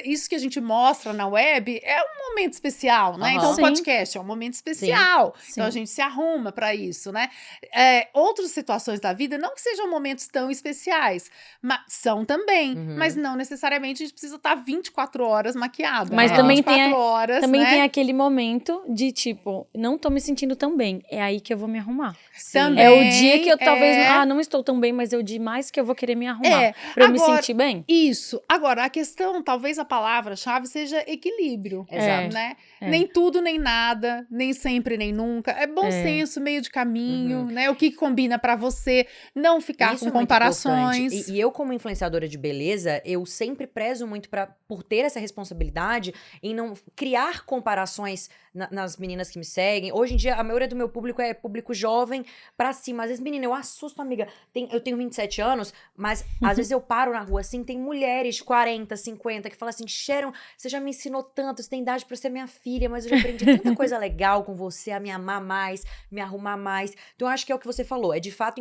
isso que a gente mostra na web é um momento especial, né? Então o Sim. podcast é um momento especial. Sim. Então a gente se arruma para isso, né? Outras situações da vida, não que sejam momentos tão especiais, mas são também, mas não necessariamente a gente precisa estar 24 horas maquiada. Mas né? também 24 horas, Também né? tem aquele momento de tipo, não tô me sentindo tão bem. É aí que eu vou me arrumar. Também, É o dia que eu talvez, é. não estou tão bem, mas é o dia mais que eu vou querer me arrumar. Pra eu me Agora, sentir bem. Isso. Agora, a questão, talvez a palavra-chave seja equilíbrio. Exato. Né? É. Nem tudo, nem nada, nem sempre, nem nunca. É bom senso, meio de caminho, né? O que combina pra você, não ficar Isso com é muito comparações. importante. E eu, como influenciadora de beleza, eu sempre prezo muito por ter essa responsabilidade em não criar comparações nas meninas que me seguem. Hoje em dia, a maioria do meu público é público jovem pra cima. Às vezes, menina, eu assusto, amiga. Eu tenho 27 anos, mas às vezes eu paro na rua, assim, tem mulheres de 40, 50 que falam assim, Sharon, você já me ensinou tanto, você tem idade pra ser minha filha, mas eu já aprendi tanta coisa legal com você, a me amar mais, me arrumar mais. Então, eu acho que é o que você falou, é de fato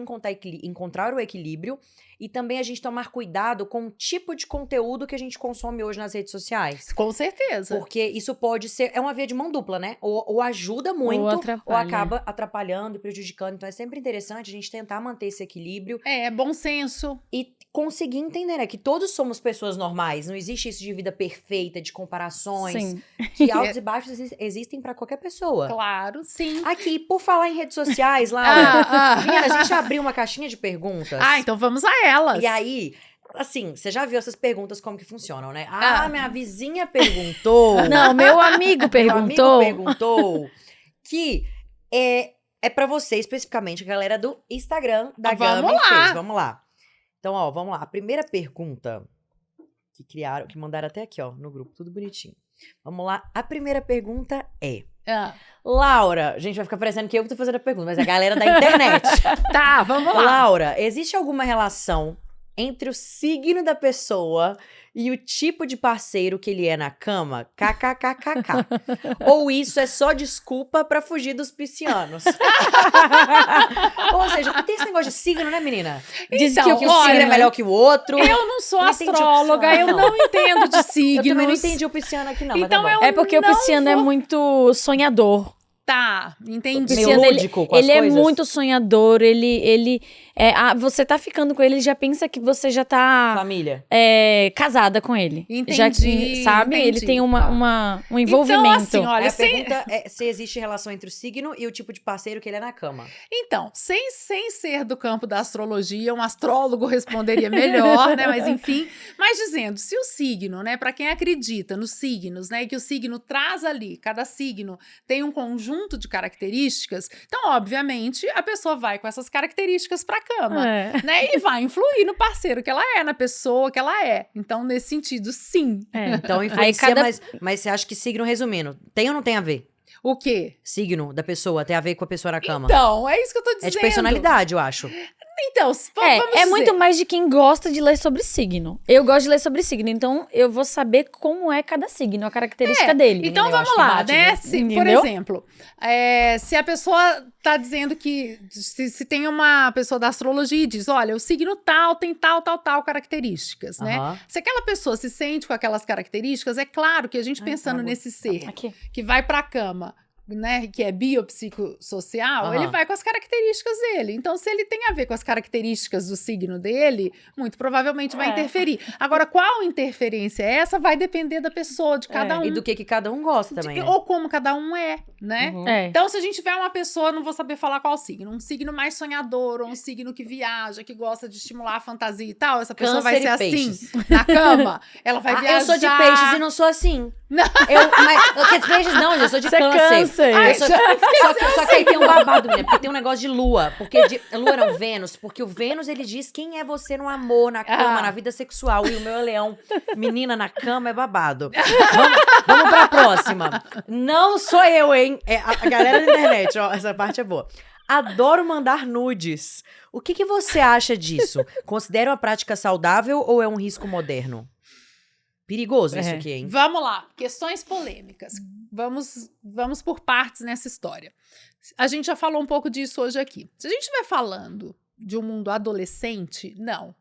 encontrar o equilíbrio e também a gente tomar cuidado com o tipo de conteúdo que a gente consome hoje nas redes sociais. Com certeza. Porque isso pode ser, é uma via de mão dupla, né? Ou ajuda muito, ou atrapalha. acaba atrapalhando e prejudicando. Então, é sempre interessante a gente tentar manter esse equilíbrio Bom senso. e conseguir entender, né? Que todos somos pessoas normais. Não existe isso de vida perfeita, de comparações. Sim. Que altos e baixos existem pra qualquer pessoa. Claro, sim. Aqui, por falar em redes sociais, Laura, menina, a gente abriu uma caixinha de perguntas. Então vamos a elas. E aí, assim, você já viu essas perguntas como que funcionam, né? Minha vizinha perguntou. Não, meu amigo perguntou. Meu amigo perguntou que é pra você, especificamente, a galera do Instagram da Vamos Gami lá. fez. Vamos lá. Então, vamos lá. A primeira pergunta que mandaram até aqui, no grupo, tudo bonitinho. Vamos lá. A primeira pergunta é... Laura, gente, vai ficar parecendo que eu que tô fazendo a pergunta, mas é a galera da internet. Tá, vamos lá. Laura, existe alguma relação entre o signo da pessoa e o tipo de parceiro que ele é na cama, kkkk. Ou isso é só desculpa pra fugir dos piscianos? Ou seja, tem esse negócio de signo, né, menina? Diz Então, Que o signo é melhor que o outro. Eu não sou Não entendi astróloga, opção, eu não. não entendo de Eu signos. também não entendi o pisciano aqui, não. Então mas tá bom. É porque o não pisciano é vou- muito sonhador. Tá, entendi. Meio Pisciano, lúdico com as ele é coisas? muito sonhador, você tá ficando com ele, já pensa que você já tá Família. casada com ele. Entendi, Já, sabe? Ele entendi. tem um Então, envolvimento. assim, olha, A pergunta é se existe relação entre o signo e o tipo de parceiro que ele é na cama. Então, sem ser do campo da astrologia, um astrólogo responderia melhor, né? Mas enfim, mas dizendo, se o signo, né, para quem acredita nos signos, né, e que o signo traz ali, cada signo tem um conjunto de características, então, obviamente, a pessoa vai com essas características pra cama, né? E vai influir no parceiro que ela é, na pessoa que ela é. Então, nesse sentido, sim. Então influencia, cada- mas você acha que signo, resumindo, tem ou não tem a ver? O quê? Signo da pessoa tem a ver com a pessoa na cama? Então, é isso que eu tô dizendo. É de personalidade, eu acho. Então, vamos É muito dizer. mais de quem gosta de ler sobre signo. Eu gosto de ler sobre signo, então eu vou saber como é cada signo, a característica dele. Então eu vamos acho que lá, bate, né? viu? Por Entendeu? exemplo, se a pessoa tá dizendo que se tem uma pessoa da astrologia e diz, olha, o signo tal tem tal características, né? Aham. Se aquela pessoa se sente com aquelas características, é claro que a gente pensando tá bom. nesse ser Aqui. que vai pra cama, né, que é biopsicossocial, Aham. ele vai com as características dele. Então, se ele tem a ver com as características do signo dele, muito provavelmente vai interferir. Agora, qual interferência é essa vai depender da pessoa, de cada um. E do que cada um gosta também, né? Ou como cada um é, né? Uhum. Então, se a gente tiver uma pessoa, não vou saber falar qual signo, um signo mais sonhador, ou um signo que viaja, que gosta de estimular a fantasia e tal, essa pessoa vai Câncer ser e assim, peixes. na cama, ela vai viajar. Eu sou de peixes e não sou assim. Não. Mas peixes não, eu sou de Você é câncer. Ai, Só que aí tem um babado, menina, porque tem um negócio de lua. Porque lua não Vênus, porque o Vênus, ele diz quem é você no amor, na cama, na vida sexual. E o meu é leão. Menina, na cama é babado. Vamos pra próxima. Não sou eu, hein? É a galera da internet, ó, essa parte é boa. Adoro mandar nudes. O que você acha disso? Considera uma prática saudável ou é um risco moderno? Perigoso isso aqui, hein? Vamos lá, questões polêmicas. Vamos por partes nessa história. A gente já falou um pouco disso hoje aqui. Se a gente estiver falando de um mundo adolescente, não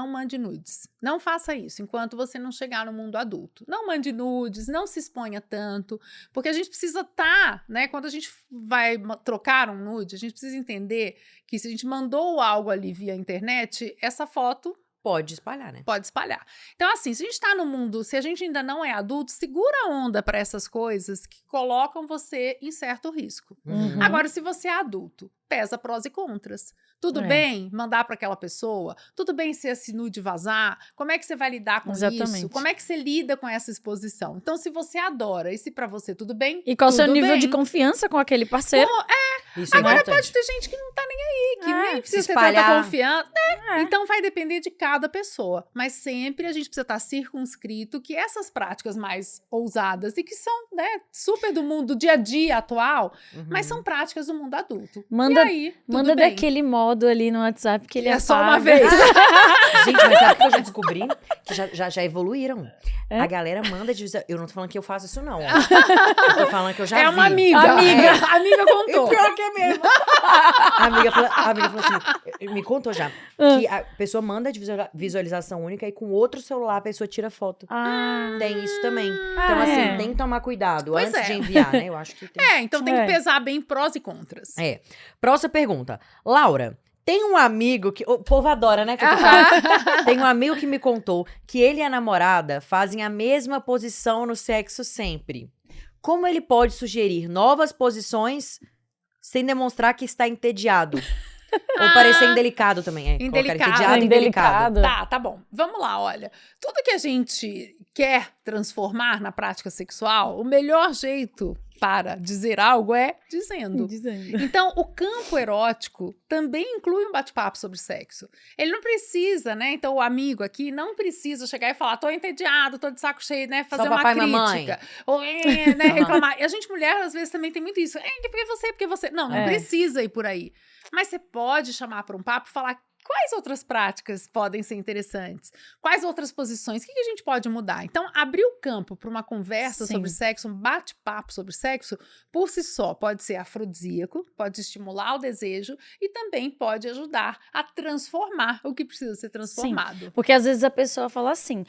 mande nudes. Não faça isso enquanto você não chegar no mundo adulto. Não mande nudes, não se exponha tanto, porque a gente precisa estar, né? Quando a gente vai trocar um nude, a gente precisa entender que se a gente mandou algo ali via internet, essa foto Pode espalhar, né? pode espalhar. Então, assim, se a gente tá no mundo, se a gente ainda não é adulto, segura a onda para essas coisas que colocam você em certo risco. Uhum. Agora, se você é adulto, pesa prós e contras. Tudo bem mandar para aquela pessoa? Tudo bem se esse nude vazar? Como é que você vai lidar com Exatamente. isso? Como é que você lida com essa exposição? Então, se você adora e se para você tudo bem, E qual o seu tudo nível bem. de confiança com aquele parceiro? Isso é Agora importante. pode ter gente que não tá nem aí, que nem precisa se ter tanta espalhar. confiança. Então vai depender de cada pessoa. Mas sempre a gente precisa estar circunscrito que essas práticas mais ousadas e que são, né, super do mundo, do dia a dia atual, mas são práticas do mundo adulto. Manda- e aí, tudo Manda bem. daquele modo ali no WhatsApp que ele É só apaga. uma vez. Gente, mas sabe o que eu já descobri? Que já evoluíram. É? A galera manda de... Eu não tô falando que eu faço isso, não. Ó. Eu tô falando que eu já vi. É uma amiga. A amiga contou. Pior que é mesmo. A amiga falou assim, me contou já, que a pessoa manda de visualização única e com outro celular a pessoa tira foto. Ah, Tem isso também. Então, assim, é. tem que tomar cuidado Pois antes é. de enviar, né? Eu acho que tem. Então tem que pesar bem prós e contras. Próxima pergunta. Laura, tem um amigo que... O povo adora, né? Tem um amigo que me contou que ele e a namorada fazem a mesma posição no sexo sempre. Como ele pode sugerir novas posições sem demonstrar que está entediado? Ou parecer indelicado também, colocar Indelicado. entediado e indelicado. Tá bom. Vamos lá, olha. Tudo que a gente quer transformar na prática sexual, o melhor jeito para dizer algo é dizendo. Então, o campo erótico também inclui um bate-papo sobre sexo. Ele não precisa, né? Então, o amigo aqui não precisa chegar e falar, tô entediado, tô de saco cheio, né? Fazer uma papai e crítica. mamãe. Ou, né, reclamar. E a gente, mulher, às vezes também tem muito isso. Porque você. Não, não precisa ir por aí. Mas você pode chamar para um papo e falar quais outras práticas podem ser interessantes? Quais outras posições? O que a gente pode mudar? Então, abrir o campo para uma conversa Sim. sobre sexo, um bate-papo sobre sexo, por si só, pode ser afrodisíaco, pode estimular o desejo e também pode ajudar a transformar o que precisa ser transformado. Porque às vezes a pessoa fala assim,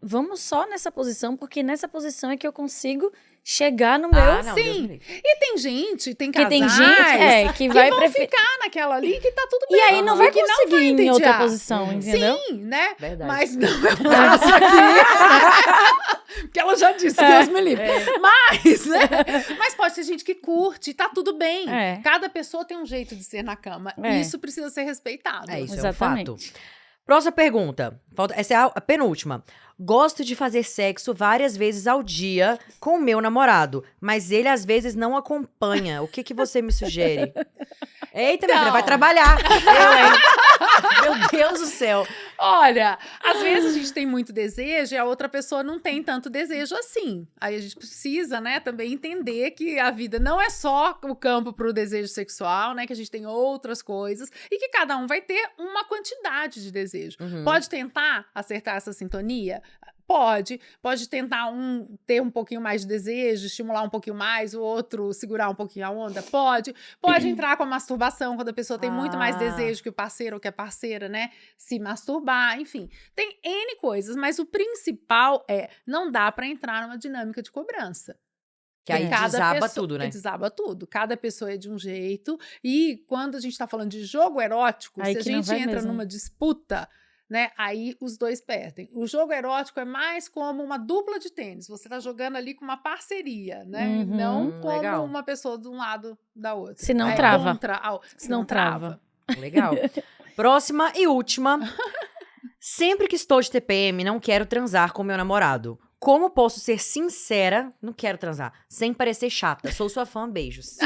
vamos só nessa posição, porque nessa posição é que eu consigo chegar no meu... não, Sim. Deus me livre. E tem gente, tem Que casais tem gente que vai vão ficar naquela ali que tá tudo bem. E aí não vai que conseguir ir em entediar. outra posição, entendeu? Sim, né? Verdade. Mas não é o caso aqui. Porque ela já disse, Deus me livre. Mas, né? Mas pode ter gente que curte, tá tudo bem. Cada pessoa tem um jeito de ser na cama. E isso precisa ser respeitado. Isso Exatamente. é um fato. Próxima pergunta. Essa é a penúltima. Gosto de fazer sexo várias vezes ao dia com o meu namorado, mas ele às vezes não acompanha. O que você me sugere? Eita, minha filha, vai trabalhar. Meu Deus do céu. Olha, às vezes a gente tem muito desejo e a outra pessoa não tem tanto desejo assim. Aí a gente precisa, né, também entender que a vida não é só o campo para o desejo sexual, né, que a gente tem outras coisas e que cada um vai ter uma quantidade de desejo. Pode tentar acertar essa sintonia? Pode tentar ter um pouquinho mais de desejo, estimular um pouquinho mais, o outro segurar um pouquinho a onda, pode entrar com a masturbação, quando a pessoa tem muito mais desejo que o parceiro ou que a parceira, né, se masturbar, enfim, tem N coisas, mas o principal não dá pra entrar numa dinâmica de cobrança. Que aí desaba tudo, né? Desaba tudo. Cada pessoa é de um jeito. E quando a gente tá falando de jogo erótico, Aí se a que não gente vai entra mesmo. numa disputa, né, aí os dois perdem. O jogo erótico é mais como uma dupla de tênis. Você tá jogando ali com uma parceria, né? Não como legal. uma pessoa de um lado da outra. Se não trava. Se não trava. Legal. Próxima e última. Sempre que estou de TPM, não quero transar com meu namorado. Como posso ser sincera, não quero transar, sem parecer chata? Sou sua fã, beijos.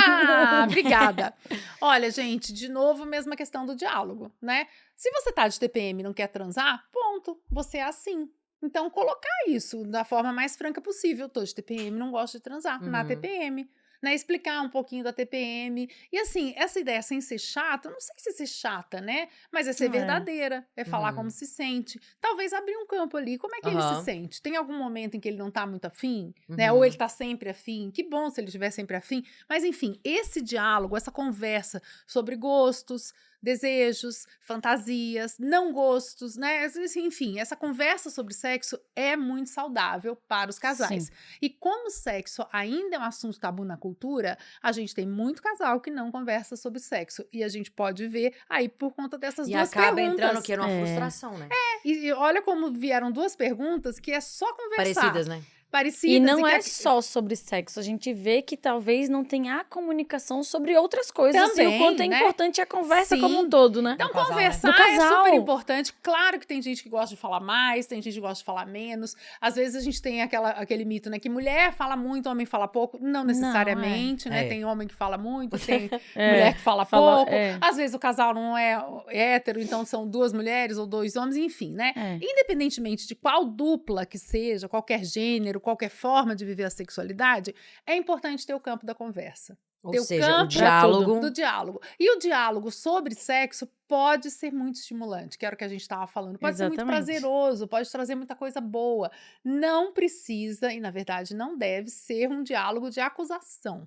Obrigada. Olha, gente, de novo, mesma questão do diálogo, né? Se você tá de TPM e não quer transar, ponto, você é assim. Então, colocar isso da forma mais franca possível. Tô de TPM, não gosto de transar na TPM. Né, explicar um pouquinho da TPM. E assim, essa ideia sem ser chata, eu não sei se ser chata, né? Mas é ser verdadeira, é falar como se sente. Talvez abrir um campo ali, como é que ele se sente? Tem algum momento em que ele não tá muito afim? Né? Ou ele tá sempre afim? Que bom se ele estiver sempre afim. Mas enfim, esse diálogo, essa conversa sobre gostos, desejos, fantasias, não gostos, né? Enfim, essa conversa sobre sexo é muito saudável para os casais. Sim. E como o sexo ainda é um assunto tabu na cultura, a gente tem muito casal que não conversa sobre sexo. E a gente pode ver aí por conta dessas duas perguntas. E acaba entrando que numa frustração, né? E olha como vieram duas perguntas que é só conversar. Parecidas, né? Parecidas. E não é só sobre sexo, a gente vê que talvez não tenha a comunicação sobre outras coisas Também, e o quanto é né? importante a conversa Sim. como um todo, né? Então, Do casal, conversar né? Do é casal. super importante. Claro que tem gente que gosta de falar mais, tem gente que gosta de falar menos. Às vezes a gente tem aquele mito, né? Que mulher fala muito, homem fala pouco. Não necessariamente, né? Tem homem que fala muito, tem mulher que fala pouco. Às vezes o casal não é hétero, então são duas mulheres ou dois homens, enfim, né? Independentemente de qual dupla que seja, qualquer gênero, qualquer forma de viver a sexualidade, é importante ter o campo da conversa. Ou Ter seja, o campo diálogo. do diálogo. E o diálogo sobre sexo pode ser muito estimulante, que era o que a gente estava falando. Pode ser muito prazeroso, pode trazer muita coisa boa. Não precisa, e na verdade não deve ser um diálogo de acusação,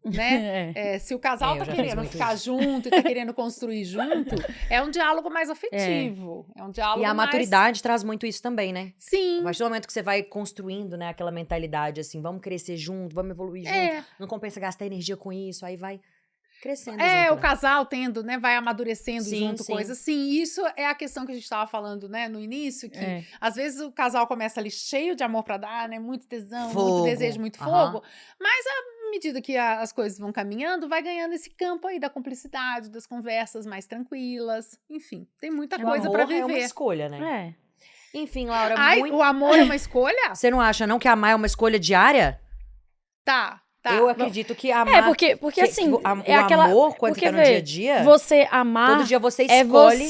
né? Se o casal tá querendo ficar junto e tá querendo construir junto, é um diálogo mais afetivo. É um diálogo E a mais... maturidade traz muito isso também, né? Sim. A partir do momento que você vai construindo, né, aquela mentalidade assim, vamos crescer junto, vamos evoluir junto, não compensa gastar energia com isso, aí vai crescendo junto, o casal tendo, né, vai amadurecendo junto, sim. coisas. Sim, isso é a questão que a gente estava falando, né, no início, que às vezes o casal começa ali cheio de amor pra dar, né, muito tesão, muito desejo, muito fogo, mas à medida que as coisas vão caminhando, vai ganhando esse campo aí da cumplicidade, das conversas mais tranquilas, enfim, tem muita coisa pra viver. É uma escolha, né? Enfim, Laura, o amor é uma escolha? Você não acha não que amar é uma escolha diária? Tá. Eu acredito que amar... porque assim... o aquela, amor, quando você tá no dia a dia... Você amar... Todo dia você escolhe...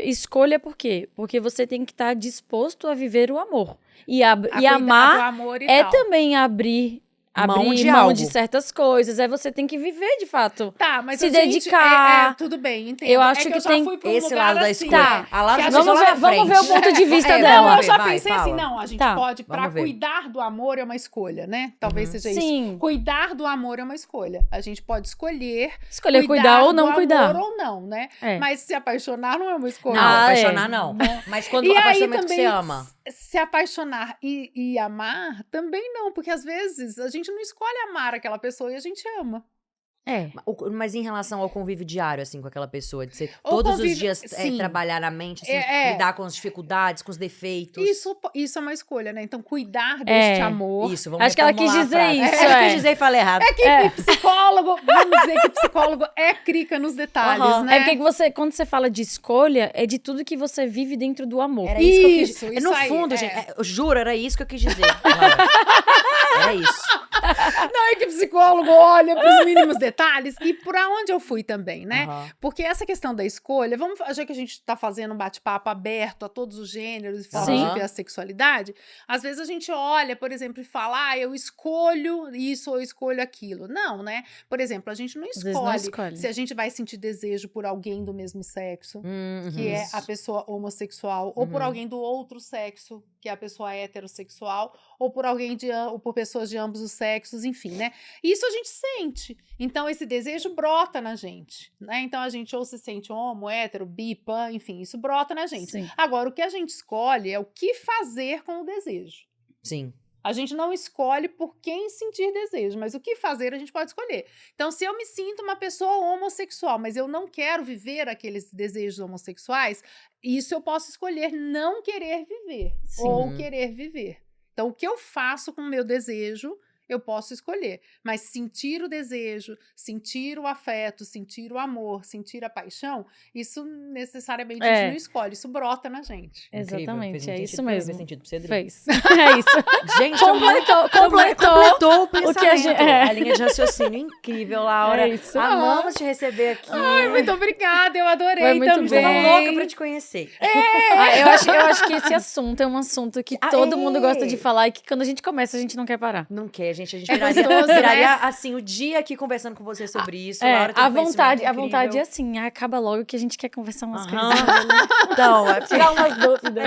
Escolha por quê? Porque você tem que estar disposto a viver o amor. E cuidar amar do amor e é tal. também abrir abrir mão de certas coisas. Aí você tem que viver, de fato. Tá, mas se a gente, dedicar. tudo bem, entendo. Eu acho que que eu já tem fui pra um esse lugar lado da assim, escolha. Tá. A Laura que já a pensou gente- lá na vamos ver o frente. ponto de vista É, dela. Não, vamos eu ver, já vai, pensei fala. assim, não, a gente Tá. pode, pra Vamos ver. cuidar do amor é uma escolha, né? Talvez seja isso. Sim. Cuidar do amor é uma escolha. A gente pode escolher Escolher cuidar ou não do cuidar. amor ou não, né? É. Mas se apaixonar não é uma escolha. Não, Ah, apaixonar é. não. Mas quando E o aí apaixonamento que também, você ama. se apaixonar e amar, também não, porque às vezes a gente não escolhe amar aquela pessoa e a gente ama. É. Mas em relação ao convívio diário, assim, com aquela pessoa, de você O todos os convívio- dias sim. trabalhar na mente, assim, É. lidar com as dificuldades, com os defeitos. Isso é uma escolha, né? Então, cuidar deste amor. Isso, vamos Acho que ela reformular quis a dizer frase. isso, Eu é. quis dizer e falei errado. É que psicólogo, vamos dizer que psicólogo é crica nos detalhes, Aham. né? É porque quando você fala de escolha, é de tudo que você vive dentro do amor. Era isso que eu quis Isso, dizer. isso No aí, fundo, é. gente, eu juro, era isso que eu quis dizer. Laura. Era isso. Não, é que psicólogo olha para os mínimos detalhes e para onde eu fui também, né? Aham. Porque essa questão da escolha, já que a gente está fazendo um bate-papo aberto a todos os gêneros e formas Sim. de ver a sexualidade, às vezes a gente olha, por exemplo, e fala, eu escolho isso ou eu escolho aquilo. Não, né? Por exemplo, a gente não Às vezes não escolhe escolhe. se a gente vai sentir desejo por alguém do mesmo sexo, que é a pessoa homossexual, ou por Uhum. alguém do outro sexo, que é a pessoa heterossexual, ou por alguém ou por pessoas de ambos os sexos, enfim, né? Isso a gente sente. Então, esse desejo brota na gente, né? Então, a gente ou se sente homo, hétero, bi, pan, enfim, isso brota na gente. Sim. Agora, o que a gente escolhe é o que fazer com o desejo. Sim. A gente não escolhe por quem sentir desejo, mas o que fazer a gente pode escolher. Então, se eu me sinto uma pessoa homossexual, mas eu não quero viver aqueles desejos homossexuais, isso eu posso escolher não querer viver Sim. ou querer viver. Então, o que eu faço com o meu desejo, eu posso escolher. Mas sentir o desejo, sentir o afeto, sentir o amor, sentir a paixão, isso necessariamente a É. gente não escolhe, isso brota na gente. Exatamente, Fez é muito isso sentido. mesmo. Fez sentido pra você, Adri? Fez. É isso. Gente, Completou o pensamento. o que a gente- é. A linha de raciocínio incrível, Laura. É isso. Amamos te receber aqui. Ai, muito obrigada, eu adorei Foi muito também. Estava louca pra te conhecer. Eu acho que esse assunto é um assunto que todo mundo gosta de falar e que quando a gente começa, a gente não quer parar. Não quer, gente. A gente É viraria, gostoso, né? viraria, assim, o dia aqui conversando com você sobre isso. Laura tem A um conhecimento vontade incrível. é assim, acaba logo que a gente quer conversar umas Aham. coisas. Então, é Tirar umas dúvidas.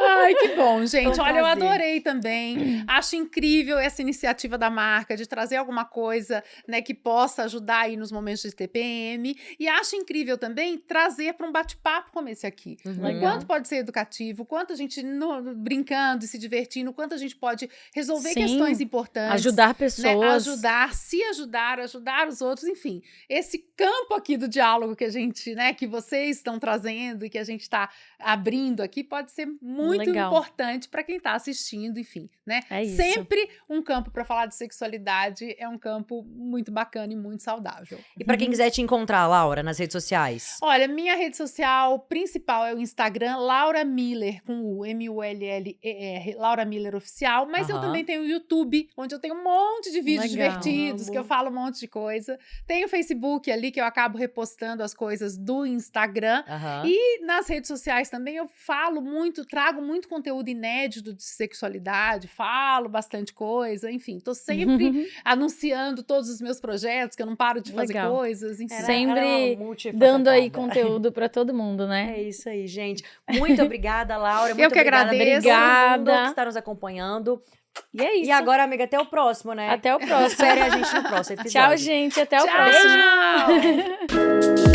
Ai, que bom, gente. Foi um Olha, eu prazer. adorei também. Acho incrível essa iniciativa da marca de trazer alguma coisa, né, que possa ajudar aí nos momentos de TPM. E acho incrível também trazer para um bate-papo como esse aqui. O Legal. quanto pode ser educativo, o quanto a gente brincando e se divertindo, o quanto a gente pode resolver Sim. questões importantes. Ajudar Né, pessoas. ajudar os outros, enfim. Esse campo aqui do diálogo que a gente, né, que vocês estão trazendo e que a gente está abrindo aqui pode ser muito Legal. importante para quem está assistindo, enfim, né? É isso. Sempre um campo para falar de sexualidade é um campo muito bacana e muito saudável. E pra quem quiser te encontrar, Laura, nas redes sociais. Olha, minha rede social principal é o Instagram Laura Miller, com o MULLER, Laura Miller Oficial, mas eu Aham. também tenho o YouTube, onde eu tenho um monte de vídeos Legal. divertidos, Amo. que eu falo um monte de coisa. Tem o Facebook ali, que eu acabo repostando as coisas do Instagram. Aham. E nas redes sociais também eu falo muito, trago muito conteúdo inédito de sexualidade, falo bastante coisa, enfim, tô sempre anunciando todos os meus projetos, que eu não paro de fazer Legal. coisas, enfim. Sempre uma multifacetada. dando aí conteúdo pra todo mundo, né? É isso aí, gente. Muito obrigada, Laura. Muito Eu que obrigada agradeço. a todo mundo Obrigada. que está nos acompanhando. E é isso. E agora, amiga, até o próximo, né? Até o próximo. Espere a gente no próximo episódio. Tchau, gente. Até o próximo. Tchau!